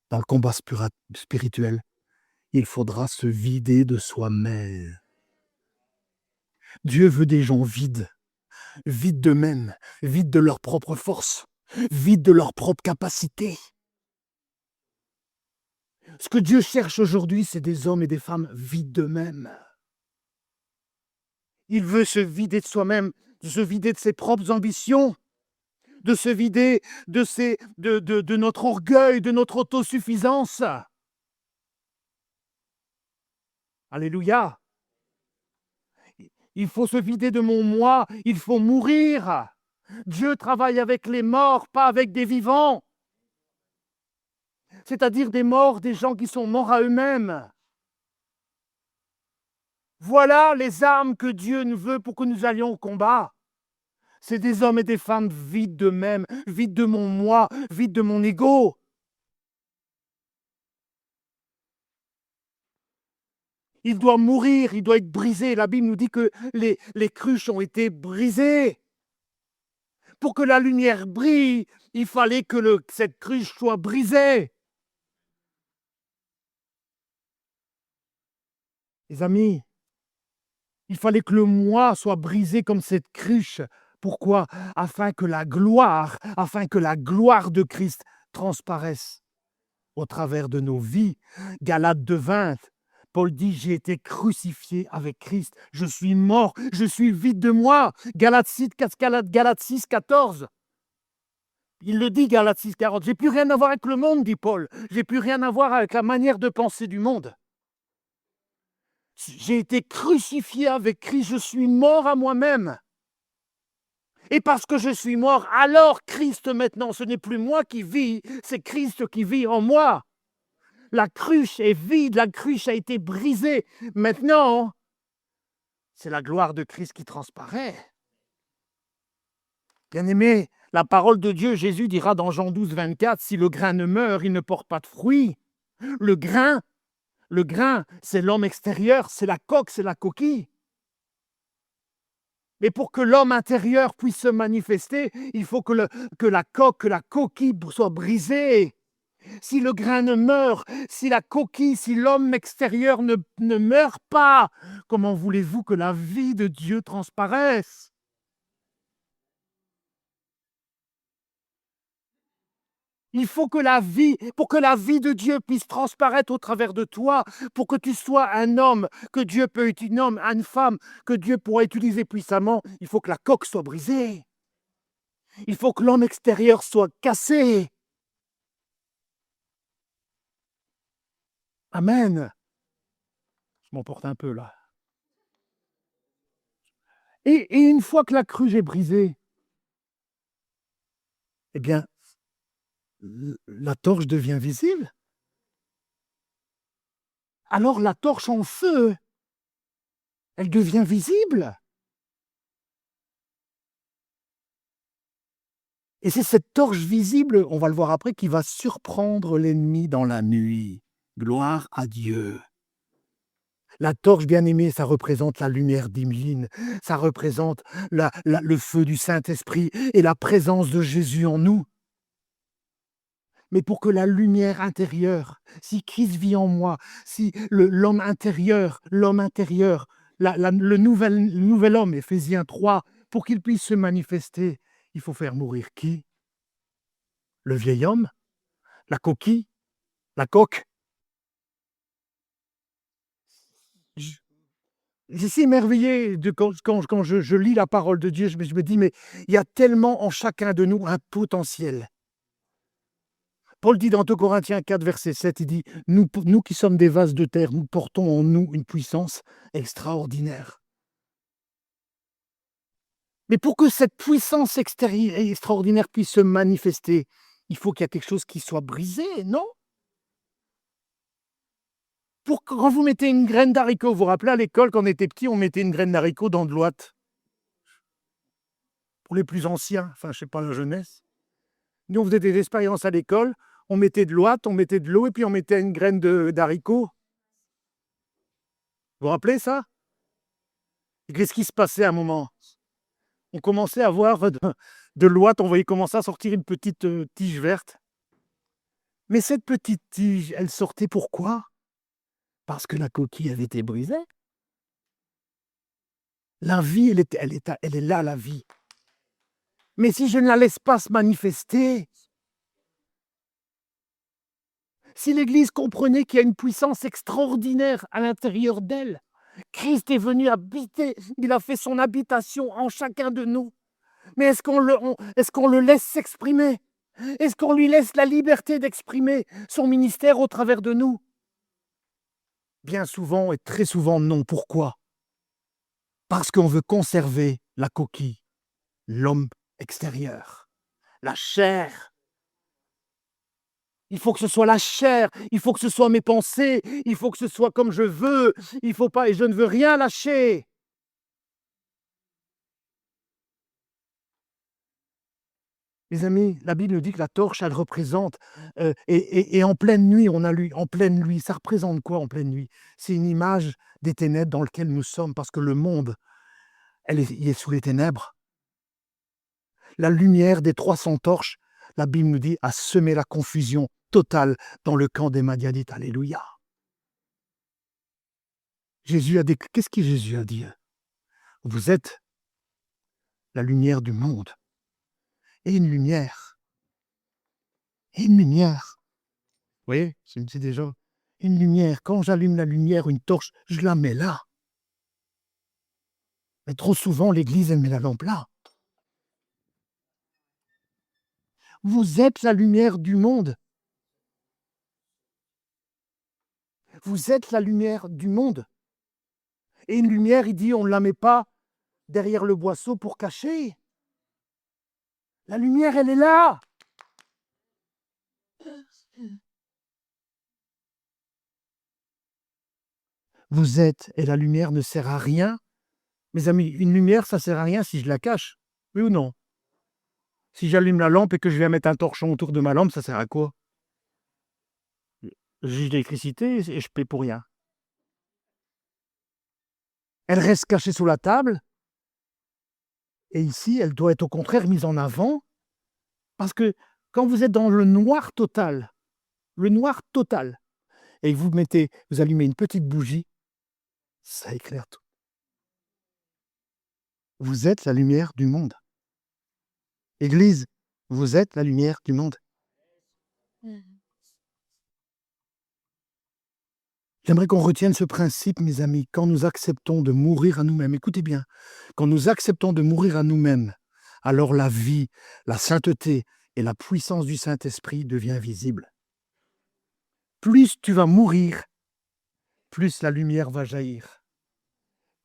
dans le combat spirituel, il faudra se vider de soi-même. Dieu veut des gens vides, vides d'eux-mêmes, vides de leur propre force, vides de leur propre capacité. Ce que Dieu cherche aujourd'hui, c'est des hommes et des femmes vides d'eux-mêmes. Il veut se vider de soi-même, se vider de ses propres ambitions, de se vider de notre orgueil, de notre autosuffisance. Alléluia. Il faut se vider de mon moi, il faut mourir. Dieu travaille avec les morts, pas avec des vivants. C'est-à-dire des morts, des gens qui sont morts à eux-mêmes. Voilà les armes que Dieu nous veut pour que nous allions au combat. C'est des hommes et des femmes vides d'eux-mêmes, vides de mon moi, vides de mon ego. Il doit mourir, il doit être brisé. La Bible nous dit que les cruches ont été brisées. Pour que la lumière brille, il fallait que cette cruche soit brisée. Les amis, Il fallait que le moi soit brisé comme cette cruche. Pourquoi? Afin que la gloire de Christ transparaisse au travers de nos vies. Galates 2:20, Paul dit: j'ai été crucifié avec Christ, je suis mort, je suis vide de moi. Galates 6,14. Il le dit, Galates 6,40. J'ai plus rien à voir avec le monde, dit Paul. J'ai plus rien à voir avec la manière de penser du monde. J'ai été crucifié avec Christ, je suis mort à moi-même. Et parce que je suis mort, alors Christ maintenant, ce n'est plus moi qui vis, c'est Christ qui vit en moi. La cruche est vide, la cruche a été brisée. Maintenant, c'est la gloire de Christ qui transparaît. Bien-aimé, la parole de Dieu, Jésus dira dans Jean 12,24, si le grain ne meurt, il ne porte pas de fruits. Le grain, c'est l'homme extérieur, c'est la coque, c'est la coquille. Mais pour que l'homme intérieur puisse se manifester, il faut que la coque, que la coquille soit brisée. Si le grain ne meurt, si la coquille, si l'homme extérieur ne meurt pas, comment voulez-vous que la vie de Dieu transparaisse? Il faut que pour que la vie de Dieu puisse transparaître au travers de toi, pour que tu sois un homme que Dieu peut utiliser, une femme que Dieu pourra utiliser puissamment, il faut que la coque soit brisée. Il faut que l'homme extérieur soit cassé. Amen. Je m'emporte un peu là. Et une fois que la cruche est brisée, eh bien, la torche devient visible. Alors la torche en feu, elle devient visible. Et c'est cette torche visible, on va le voir après, qui va surprendre l'ennemi dans la nuit. Gloire à Dieu. La torche, bien-aimée, ça représente la lumière divine, ça représente le feu du Saint-Esprit et la présence de Jésus en nous. Mais pour que la lumière intérieure, si Christ vit en moi, si l'homme intérieur, le nouvel homme, Éphésiens 3, pour qu'il puisse se manifester, il faut faire mourir qui? Le vieil homme? La coquille? La coque? Je suis émerveillé quand je lis la parole de Dieu, je me dis, mais il y a tellement en chacun de nous un potentiel. Paul dit dans 2 Corinthiens 4, verset 7, il dit, nous qui sommes des vases de terre, nous portons en nous une puissance extraordinaire. Mais pour que cette puissance extraordinaire puisse se manifester, il faut qu'il y ait quelque chose qui soit brisé, non? Quand vous mettez une graine d'haricot, vous vous rappelez à l'école, quand on était petit, on mettait une graine d'haricot dans de l'ouate. Pour les plus anciens, enfin, je sais pas, la jeunesse. Nous, on faisait des expériences à l'école, on mettait de l'ouate, on mettait de l'eau, et puis on mettait une graine d'haricot. Vous vous rappelez ça? Et qu'est-ce qui se passait à un moment? On commençait à voir de l'ouate, on voyait commencer à sortir une petite tige verte. Mais cette petite tige, elle sortait pourquoi? Parce que la coquille avait été brisée. La vie, elle est là, la vie. Mais si je ne la laisse pas se manifester, si l'Église comprenait qu'il y a une puissance extraordinaire à l'intérieur d'elle, Christ est venu habiter, il a fait son habitation en chacun de nous. Mais est-ce qu'on le laisse s'exprimer? Est-ce qu'on lui laisse la liberté d'exprimer son ministère au travers de nous? Bien souvent et très souvent non. Pourquoi? Parce qu'on veut conserver la coquille, l'homme extérieur, la chair. Il faut que ce soit la chair, il faut que ce soit mes pensées, il faut que ce soit comme je veux, il faut pas, et je ne veux rien lâcher. Mes amis, la Bible nous dit que la torche, elle représente, et en pleine nuit, on a lu, en pleine nuit, ça représente quoi en pleine nuit? C'est une image des ténèbres dans lesquelles nous sommes, parce que le monde, il est sous les ténèbres. La lumière des 300 torches, la Bible nous dit, a semé la confusion totale dans le camp des Madianites. Alléluia. Qu'est-ce que Jésus a dit? Vous êtes la lumière du monde. Et une lumière. Et une lumière. Vous voyez, je me dis déjà, une lumière. Quand j'allume la lumière, une torche, je la mets là. Mais trop souvent, l'Église, elle met la lampe là. Vous êtes la lumière du monde. Vous êtes la lumière du monde. Et une lumière, il dit, on ne la met pas derrière le boisseau pour cacher. La lumière, elle est là. Vous êtes, et la lumière ne sert à rien. Mes amis, une lumière, ça ne sert à rien si je la cache. Oui ou non? Si j'allume la lampe et que je viens mettre un torchon autour de ma lampe, ça sert à quoi? J'ai de l'électricité et je paie pour rien. Elle reste cachée sous la table. Et ici, elle doit être au contraire mise en avant. Parce que quand vous êtes dans le noir total, et vous allumez une petite bougie, ça éclaire tout. Vous êtes la lumière du monde. Église, vous êtes la lumière du monde. J'aimerais qu'on retienne ce principe, mes amis, quand nous acceptons de mourir à nous-mêmes. Écoutez bien, quand nous acceptons de mourir à nous-mêmes, alors la vie, la sainteté et la puissance du Saint-Esprit devient visible. Plus tu vas mourir, plus la lumière va jaillir.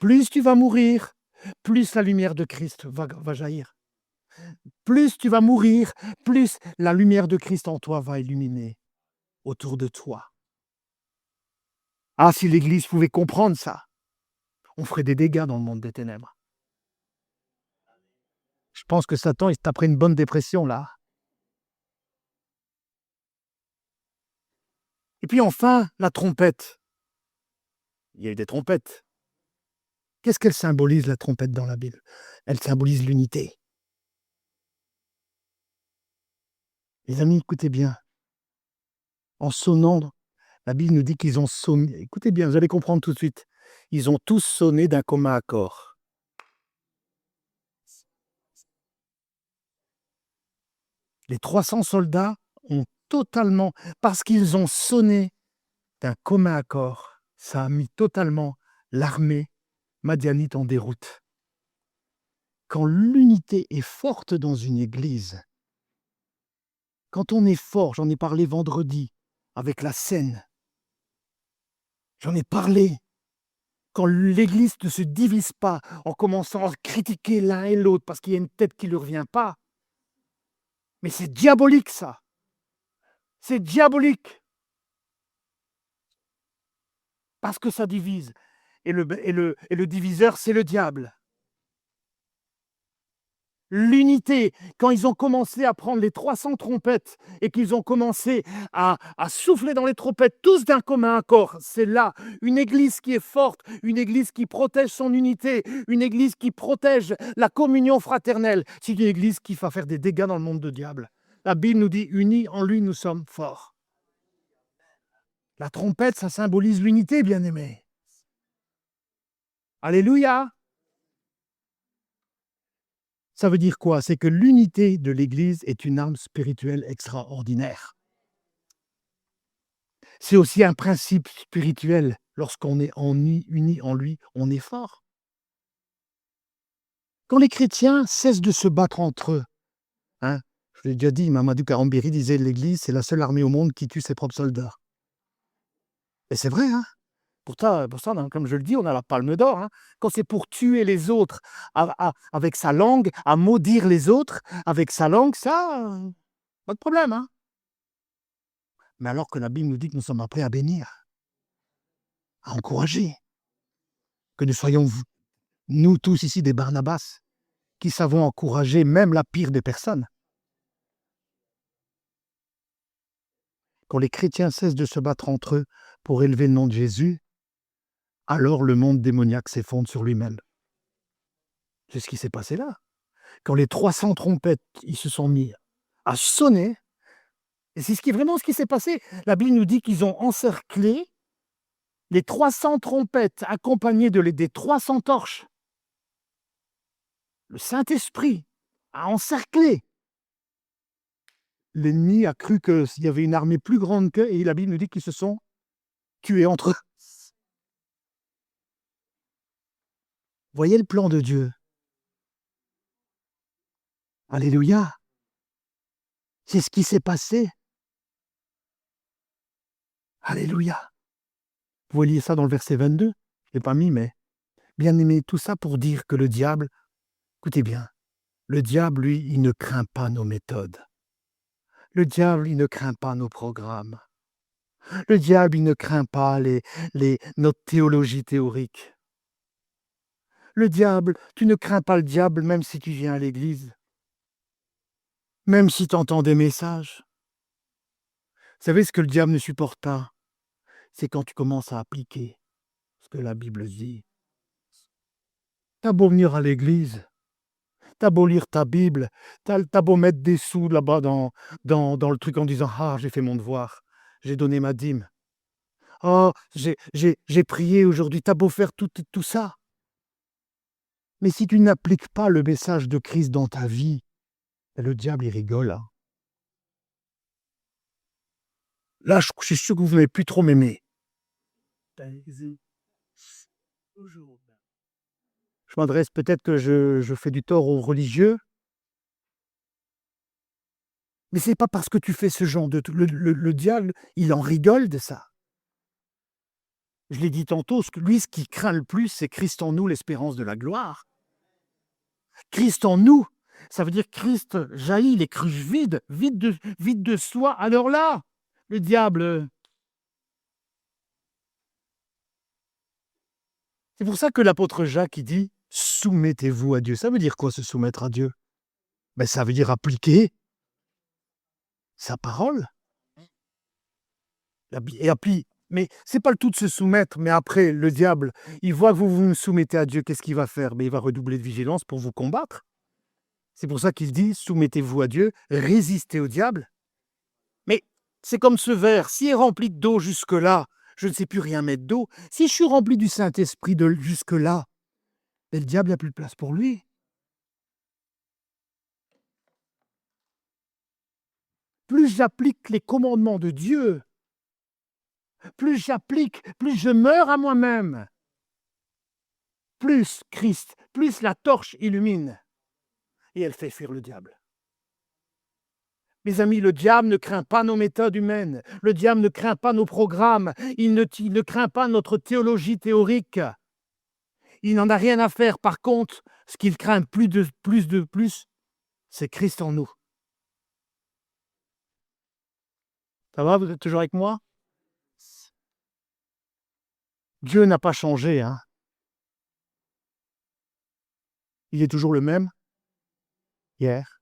Plus tu vas mourir, plus la lumière de Christ va jaillir. Plus tu vas mourir, plus la lumière de Christ en toi va illuminer autour de toi. Ah, si l'Église pouvait comprendre ça, on ferait des dégâts dans le monde des ténèbres. Je pense que Satan, il se taperait une bonne dépression là. Et puis enfin, la trompette. Il y a eu des trompettes. Qu'est-ce qu'elle symbolise, la trompette, dans la Bible? Elle symbolise l'unité. Les amis, écoutez bien. En sonnant, la Bible nous dit qu'ils ont sonné. Écoutez bien, vous allez comprendre tout de suite. Ils ont tous sonné d'un commun accord. Les 300 soldats ont totalement, parce qu'ils ont sonné d'un commun accord, ça a mis totalement l'armée madianite en déroute. Quand l'unité est forte dans une église, quand on est fort, j'en ai parlé vendredi avec la scène, j'en ai parlé, quand l'église ne se divise pas en commençant à critiquer l'un et l'autre parce qu'il y a une tête qui ne lui revient pas, mais c'est diabolique ça, c'est diabolique, parce que ça divise, et le diviseur, c'est le diable. L'unité, quand ils ont commencé à prendre les 300 trompettes et qu'ils ont commencé à souffler dans les trompettes, tous d'un commun accord, c'est là une église qui est forte, une église qui protège son unité, une église qui protège la communion fraternelle. C'est une église qui va faire des dégâts dans le monde de diable. La Bible nous dit, unis en lui, nous sommes forts. La trompette, ça symbolise l'unité, bien-aimés. Alléluia! Ça veut dire quoi? C'est que l'unité de l'Église est une arme spirituelle extraordinaire. C'est aussi un principe spirituel. Lorsqu'on est unis en lui, on est fort. Quand les chrétiens cessent de se battre entre eux, je l'ai déjà dit, Mamadou Karambiri disait l'Église, c'est la seule armée au monde qui tue ses propres soldats. Et c'est vrai, hein? Pourtant, comme je le dis, on a la palme d'or. Quand c'est pour tuer les autres avec sa langue, à maudire les autres avec sa langue, ça, pas de problème. Mais alors que la Bible nous dit que nous sommes appelés à bénir, à encourager, que nous soyons, nous tous ici, des Barnabas, qui savons encourager même la pire des personnes. Quand les chrétiens cessent de se battre entre eux pour élever le nom de Jésus, alors le monde démoniaque s'effondre sur lui-même. C'est ce qui s'est passé là. Quand les 300 trompettes, ils se sont mis à sonner, et c'est vraiment ce qui s'est passé. La Bible nous dit qu'ils ont encerclé les 300 trompettes accompagnées des 300 torches. le Saint-Esprit a encerclé. L'ennemi a cru qu'il y avait une armée plus grande qu'eux, et la Bible nous dit qu'ils se sont tués entre eux. Voyez le plan de Dieu. Alléluia. C'est ce qui s'est passé. Alléluia. Vous voyez ça dans le verset 22. Je ne l'ai pas mis, mais bien aimé, tout ça pour dire que le diable, écoutez bien, le diable, lui, il ne craint pas nos méthodes. Le diable, il ne craint pas nos programmes. Le diable, il ne craint pas notre théologie théorique. Le diable, tu ne crains pas le diable même si tu viens à l'église. Même si tu entends des messages. Vous savez ce que le diable ne supporte pas? C'est quand tu commences à appliquer ce que la Bible dit. T'as beau venir à l'église, t'as beau lire ta Bible, t'as beau mettre des sous là-bas dans le truc en disant « Ah, j'ai fait mon devoir, j'ai donné ma dîme. Oh, j'ai prié aujourd'hui. » T'as beau faire tout ça. Mais si tu n'appliques pas le message de Christ dans ta vie, le diable, il rigole. Hein. Là, je suis sûr que vous n'allez plus trop m'aimer. Je m'adresse peut-être que je fais du tort aux religieux, mais c'est pas parce que tu fais ce genre de... Le diable, il en rigole de ça. Je l'ai dit tantôt, lui, ce qu'il craint le plus, c'est Christ en nous, l'espérance de la gloire. Christ en nous, ça veut dire Christ jaillit, les cruches vides, vide de soi. Alors là, le diable... C'est pour ça que l'apôtre Jacques, il dit « Soumettez-vous à Dieu ». Ça veut dire quoi, se soumettre à Dieu? Ben, ça veut dire appliquer sa parole. Et puis, mais c'est pas le tout de se soumettre, mais après, le diable, il voit que vous vous soumettez à Dieu, qu'est-ce qu'il va faire? Ben, il va redoubler de vigilance pour vous combattre. C'est pour ça qu'il dit « Soumettez-vous à Dieu, résistez au diable ». Mais c'est comme ce verre, s'il est rempli d'eau jusque-là, je ne sais plus rien mettre d'eau. Si je suis rempli du Saint-Esprit de jusque-là, ben, le diable n'a plus de place pour lui. Plus j'applique les commandements de Dieu, plus j'applique, plus je meurs à moi-même, plus Christ, plus la torche illumine et elle fait fuir le diable. Mes amis, le diable ne craint pas nos méthodes humaines, le diable ne craint pas nos programmes, il ne craint pas notre théologie théorique. Il n'en a rien à faire. Par contre, ce qu'il craint plus, c'est Christ en nous. Ça va, vous êtes toujours avec moi? Dieu n'a pas changé, hein. Il est toujours le même, hier.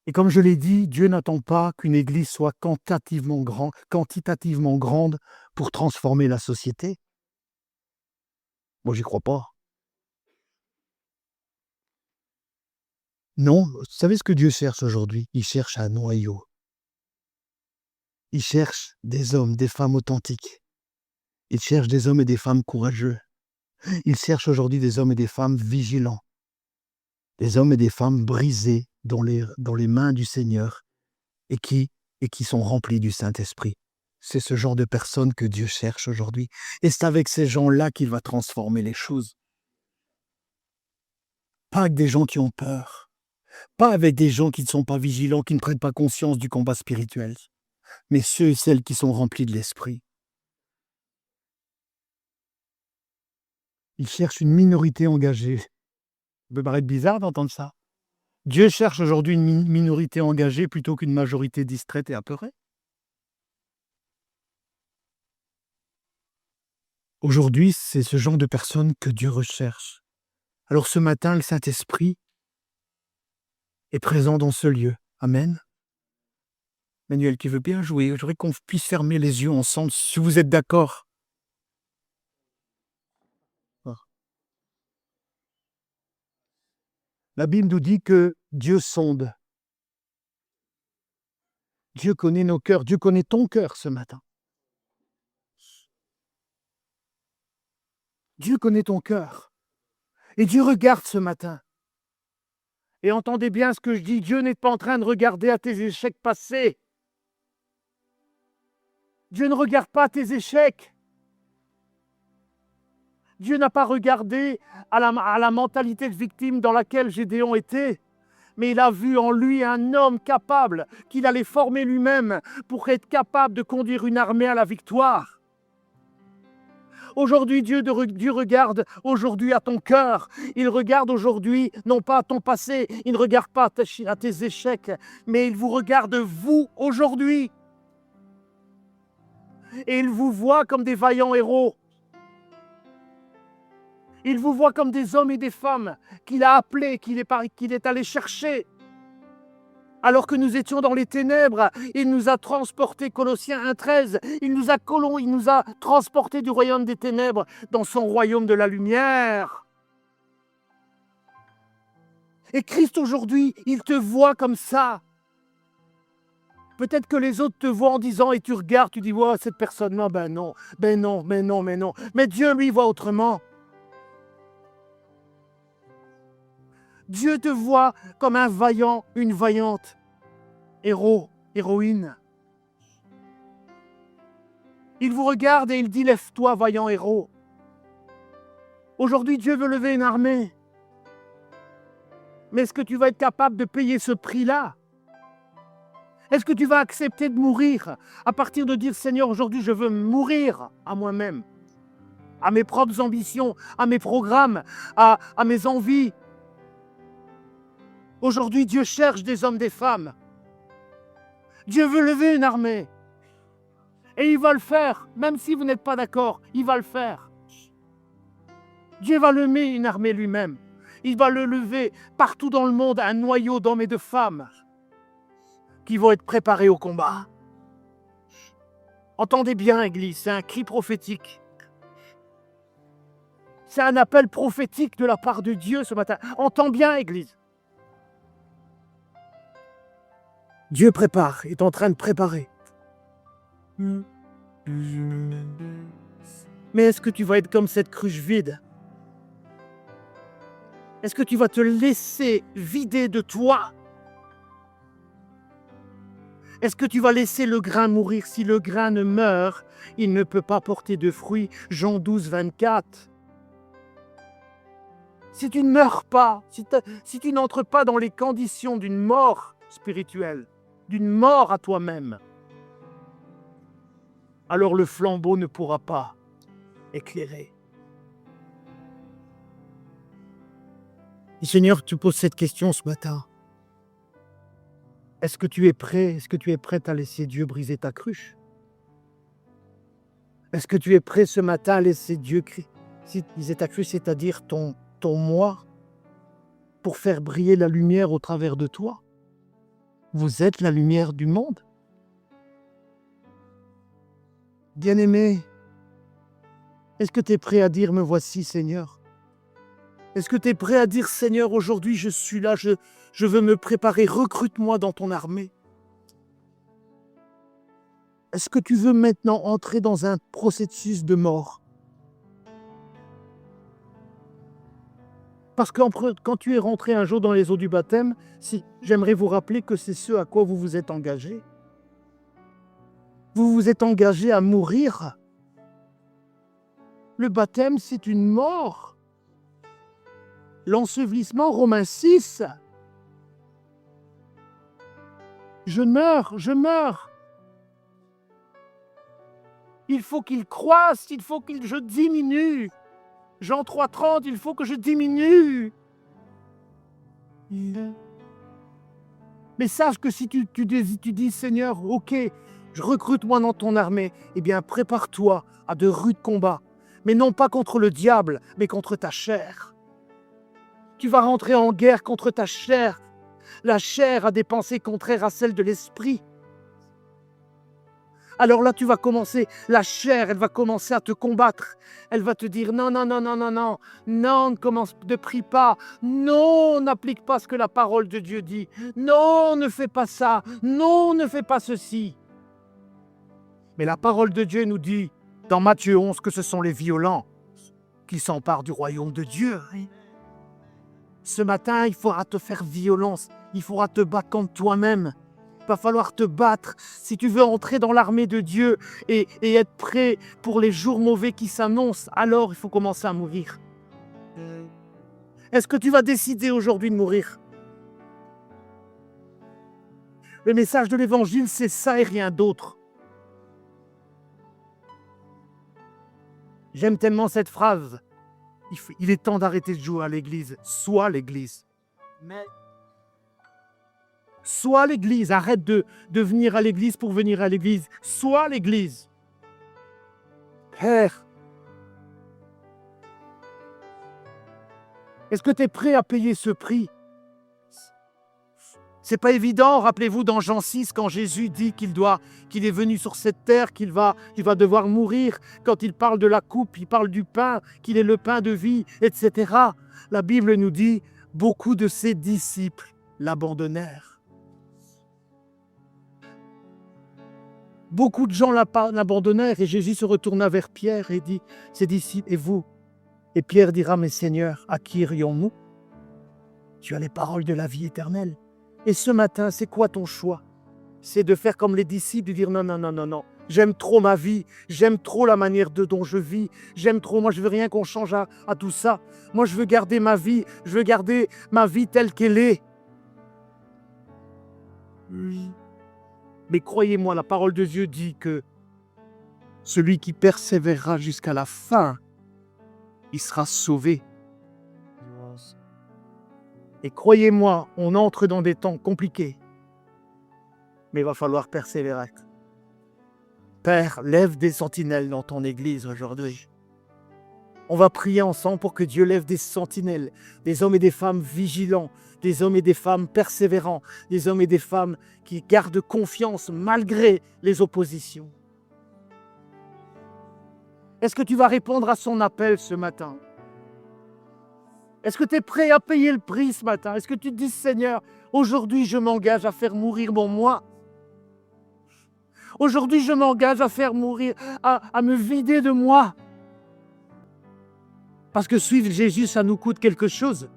Et comme je l'ai dit, Dieu n'attend pas qu'une église soit quantitativement grande pour transformer la société. Moi, j'y crois pas. Non, vous savez ce que Dieu cherche aujourd'hui? Il cherche un noyau. Il cherche des hommes, des femmes authentiques. Il cherche des hommes et des femmes courageux. Il cherche aujourd'hui des hommes et des femmes vigilants. Des hommes et des femmes brisés dans les mains du Seigneur et qui sont remplis du Saint-Esprit. C'est ce genre de personnes que Dieu cherche aujourd'hui. Et c'est avec ces gens-là qu'il va transformer les choses. Pas avec des gens qui ont peur. Pas avec des gens qui ne sont pas vigilants, qui ne prennent pas conscience du combat spirituel. Mais ceux et celles qui sont remplis de l'Esprit. Il cherche une minorité engagée. Ça peut paraître bizarre d'entendre ça. Dieu cherche aujourd'hui une minorité engagée plutôt qu'une majorité distraite et apeurée. Aujourd'hui, c'est ce genre de personnes que Dieu recherche. Alors ce matin, le Saint-Esprit est présent dans ce lieu. Amen. Manuel, tu veux bien jouer? Je voudrais qu'on puisse fermer les yeux ensemble, si vous êtes d'accord. La Bible nous dit que Dieu sonde. Dieu connaît nos cœurs. Dieu connaît ton cœur ce matin. Dieu connaît ton cœur. Et Dieu regarde ce matin. Et entendez bien ce que je dis, Dieu n'est pas en train de regarder à tes échecs passés. Dieu ne regarde pas tes échecs. Dieu n'a pas regardé à la mentalité de victime dans laquelle Gédéon était, mais il a vu en lui un homme capable, qu'il allait former lui-même pour être capable de conduire une armée à la victoire. Aujourd'hui, Dieu regarde aujourd'hui à ton cœur. Il regarde aujourd'hui, non pas à ton passé, il ne regarde pas à tes échecs, mais il vous regarde, vous, aujourd'hui. Et il vous voit comme des vaillants héros. Il vous voit comme des hommes et des femmes qu'il a appelés, qu'il est allé chercher. Alors que nous étions dans les ténèbres, il nous a transportés, Colossiens 1,13, il nous a transportés du royaume des ténèbres dans son royaume de la lumière. Et Christ aujourd'hui, il te voit comme ça. Peut-être que les autres te voient en disant, et tu regardes, tu dis, ouais, cette personne-là, ben non. Mais Dieu, lui, voit autrement. Dieu te voit comme un vaillant, une vaillante héros, héroïne. Il vous regarde et il dit, lève-toi, vaillant héros. Aujourd'hui, Dieu veut lever une armée. Mais est-ce que tu vas être capable de payer ce prix-là? Est-ce que tu vas accepter de mourir à partir de dire, Seigneur, aujourd'hui, je veux mourir à moi-même, à mes propres ambitions, à mes programmes, à mes envies? Aujourd'hui, Dieu cherche des hommes, des femmes. Dieu veut lever une armée. Et il va le faire, même si vous n'êtes pas d'accord, il va le faire. Dieu va lever une armée lui-même. Il va le lever partout dans le monde, un noyau d'hommes et de femmes qui vont être préparés au combat. Entendez bien, Église, c'est un cri prophétique. C'est un appel prophétique de la part de Dieu ce matin. Entends bien, Église. Dieu prépare, est en train de préparer. Mais est-ce que tu vas être comme cette cruche vide? Est-ce que tu vas te laisser vider de toi? Est-ce que tu vas laisser le grain mourir? Si le grain ne meurt, il ne peut pas porter de fruits. Jean 12, 24. Si tu ne meurs pas, si tu n'entres pas dans les conditions d'une mort spirituelle, d'une mort à toi-même, alors le flambeau ne pourra pas éclairer. Et Seigneur, tu poses cette question ce matin. Est-ce que tu es prêt? Est-ce que tu es prête à laisser Dieu briser ta cruche? Est-ce que tu es prêt ce matin à laisser Dieu briser ta cruche, c'est-à-dire ton moi, pour faire briller la lumière au travers de toi? Vous êtes la lumière du monde. Bien-aimé, est-ce que tu es prêt à dire, me voici Seigneur? Est-ce que tu es prêt à dire, Seigneur, aujourd'hui je suis là, je veux me préparer, recrute-moi dans ton armée? Est-ce que tu veux maintenant entrer dans un processus de mort? Parce que quand tu es rentré un jour dans les eaux du baptême, j'aimerais vous rappeler que c'est ce à quoi vous vous êtes engagé. Vous vous êtes engagé à mourir. Le baptême, c'est une mort. L'ensevelissement, Romains 6. Je meurs. Il faut qu'il croisse, il faut que je diminue. Jean 3,30, il faut que je diminue. Mais sache que si tu dis, Seigneur, ok, je recrute-moi dans ton armée, eh bien prépare-toi à de rudes combats. Mais non pas contre le diable, mais contre ta chair. Tu vas rentrer en guerre contre ta chair. La chair a des pensées contraires à celles de l'esprit. Alors là, tu vas commencer, la chair, elle va commencer à te combattre. Elle va te dire, non, ne prie pas. Non, n'applique pas ce que la parole de Dieu dit. Non, ne fais pas ça. Non, ne fais pas ceci. Mais la parole de Dieu nous dit, dans Matthieu 11, que ce sont les violents qui s'emparent du royaume de Dieu. Ce matin, il faudra te faire violence. Il faudra te battre contre toi-même. Il va falloir te battre si tu veux entrer dans l'armée de Dieu et être prêt pour les jours mauvais qui s'annoncent. Alors, il faut commencer à mourir. Est-ce que tu vas décider aujourd'hui de mourir? Le message de l'Évangile, c'est ça et rien d'autre. J'aime tellement cette phrase. Il est temps d'arrêter de jouer à l'église. Sois l'église. Sois l'église. Arrête de venir à l'église pour venir à l'église. Sois l'église. Père, est-ce que tu es prêt à payer ce prix? C'est pas évident. Rappelez-vous dans Jean 6, quand Jésus dit qu'il est venu sur cette terre, qu'il va devoir mourir. Quand il parle de la coupe, il parle du pain, qu'il est le pain de vie, etc. La Bible nous dit, beaucoup de ses disciples l'abandonnèrent. Beaucoup de gens l'abandonnèrent et Jésus se retourna vers Pierre et dit, ses disciples, et vous? Et Pierre dira, mais Seigneur, à qui irions-nous? Tu as les paroles de la vie éternelle. Et ce matin, c'est quoi ton choix? C'est de faire comme les disciples, de dire non, non, non, non, non. J'aime trop ma vie, j'aime trop la manière dont je vis, j'aime trop, moi je veux rien qu'on change à tout ça. Moi je veux garder ma vie, je veux garder ma vie telle qu'elle est. Mais croyez-moi, la parole de Dieu dit que celui qui persévérera jusqu'à la fin, il sera sauvé. Et croyez-moi, on entre dans des temps compliqués. Mais il va falloir persévérer. Père, lève des sentinelles dans ton église aujourd'hui. On va prier ensemble pour que Dieu lève des sentinelles, des hommes et des femmes vigilants, des hommes et des femmes persévérants, des hommes et des femmes qui gardent confiance malgré les oppositions. Est-ce que tu vas répondre à son appel ce matin? Est-ce que tu es prêt à payer le prix ce matin? Est-ce que tu te dis, Seigneur, aujourd'hui je m'engage à faire mourir mon moi? Aujourd'hui je m'engage à faire mourir, à me vider de moi. Parce que suivre Jésus, ça nous coûte quelque chose.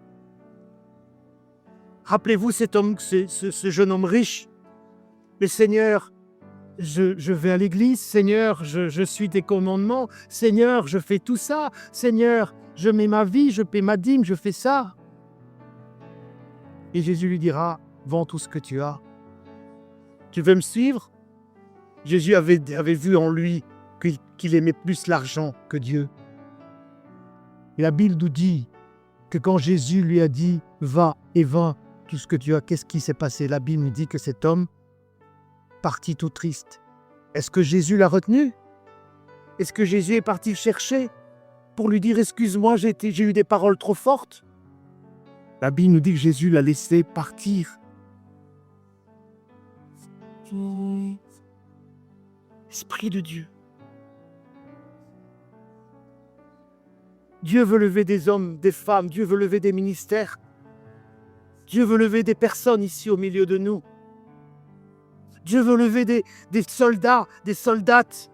Rappelez-vous ce jeune homme riche. Mais Seigneur, je vais à l'église. Seigneur, je suis tes commandements. Seigneur, je fais tout ça. Seigneur, je mets ma vie, je paie ma dîme, je fais ça. Et Jésus lui dira, vends tout ce que tu as. Tu veux me suivre? Jésus avait vu en lui qu'il aimait plus l'argent que Dieu. Et la Bible nous dit que quand Jésus lui a dit, va et vends tout ce que tu as, qu'est-ce qui s'est passé? La Bible nous dit que cet homme partit tout triste. Est-ce que Jésus l'a retenu? Est-ce que Jésus est parti le chercher pour lui dire, excuse-moi, j'ai eu des paroles trop fortes? La Bible nous dit que Jésus l'a laissé partir. Esprit de Dieu. Dieu veut lever des hommes, des femmes, Dieu veut lever des ministères. Dieu veut lever des personnes ici au milieu de nous. Dieu veut lever des soldats, des soldates.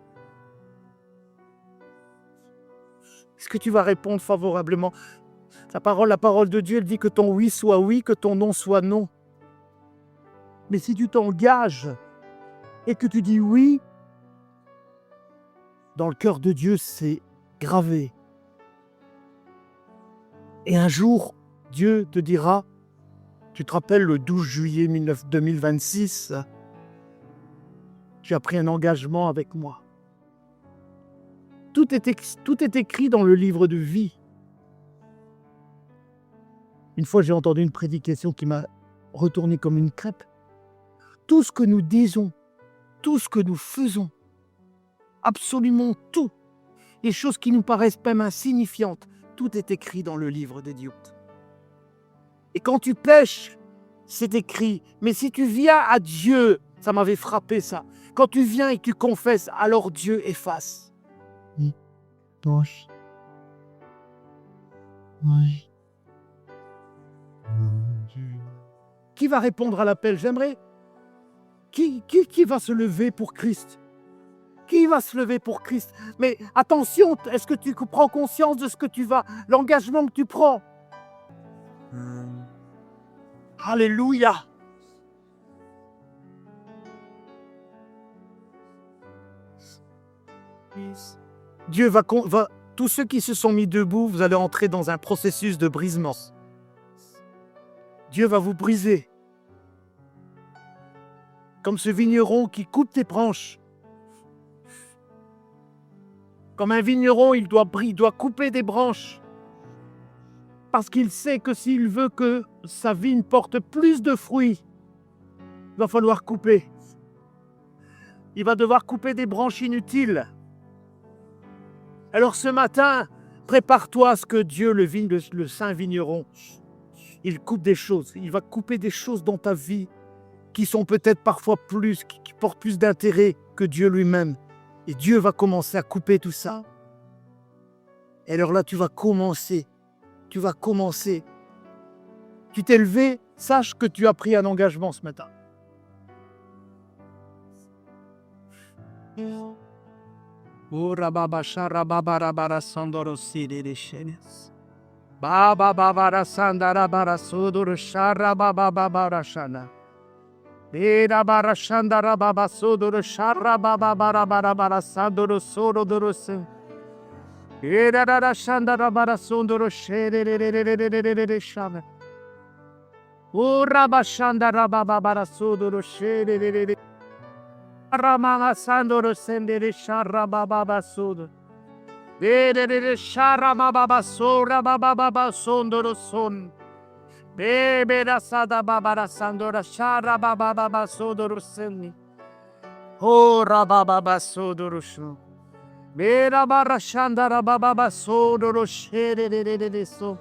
Est-ce que tu vas répondre favorablement? La parole de Dieu, elle dit que ton oui soit oui, que ton non soit non. Mais si tu t'engages et que tu dis oui, dans le cœur de Dieu, c'est gravé. Et un jour, Dieu te dira, tu te rappelles le 12 juillet 2026, tu as pris un engagement avec moi. Tout est écrit dans le livre de vie. Une fois, j'ai entendu une prédication qui m'a retourné comme une crêpe. Tout ce que nous disons, tout ce que nous faisons, absolument tout, les choses qui nous paraissent même insignifiantes, tout est écrit dans le livre de Dieu. Et quand tu pêches, c'est écrit. Mais si tu viens à Dieu, ça m'avait frappé ça. Quand tu viens et tu confesses, alors Dieu efface. Oui. Oui. Qui va répondre à l'appel? J'aimerais. Qui va se lever pour Christ? Qui va se lever pour Christ? Mais attention, est-ce que tu prends conscience de ce que tu vas, l'engagement que tu prends? Alléluia. Dieu va... Tous ceux qui se sont mis debout, vous allez entrer dans un processus de brisement. Dieu va vous briser. Comme ce vigneron qui coupe des branches. Comme un vigneron, il doit couper des branches. Parce qu'il sait que s'il veut que sa vigne porte plus de fruits, il va falloir couper. Il va devoir couper des branches inutiles. Alors ce matin, prépare-toi à ce que Dieu, le saint vigneron, il coupe des choses. Il va couper des choses dans ta vie qui sont peut-être parfois qui portent plus d'intérêt que Dieu lui-même. Et Dieu va commencer à couper tout ça. Et alors là, tu vas commencer. Tu t'es levé, sache que tu as pris un engagement ce matin. Ora baba shara baba rabara sandoro siri de shenes. Baba baba sandara bara suduru shara baba baba rashana. Bera bara shandara baba suduru shara baba bara sanduru suru durusin. Era rara shandara bara sunduru shere de shana. Ora bashandara baba bara suduru shere de Ramana Sandoro Sendere Shara Baba Sud. Bede Shara Baba Sora Baba Sondoro Son. Bebe da Sada Baba Sandora Shara Baba Sodoro Senni. Ora Baba Sodoro Sho. Bera Barra Shandara Baba Sodoro Shere de So.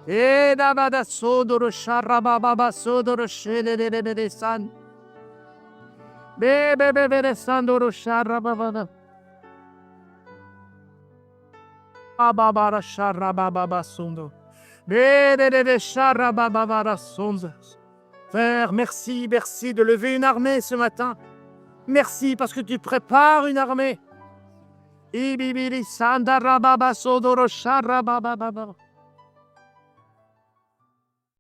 Eda Bada Sodoro Shara Baba Sodoro Shere de San. Bebe sandoro sharra babada. Babara sharra bababa sundo. Bebe sharra babara sonza. Père, merci de lever une armée ce matin. Merci parce que tu prépares une armée. Ibibiri sandara baba sodoro sharra bababa.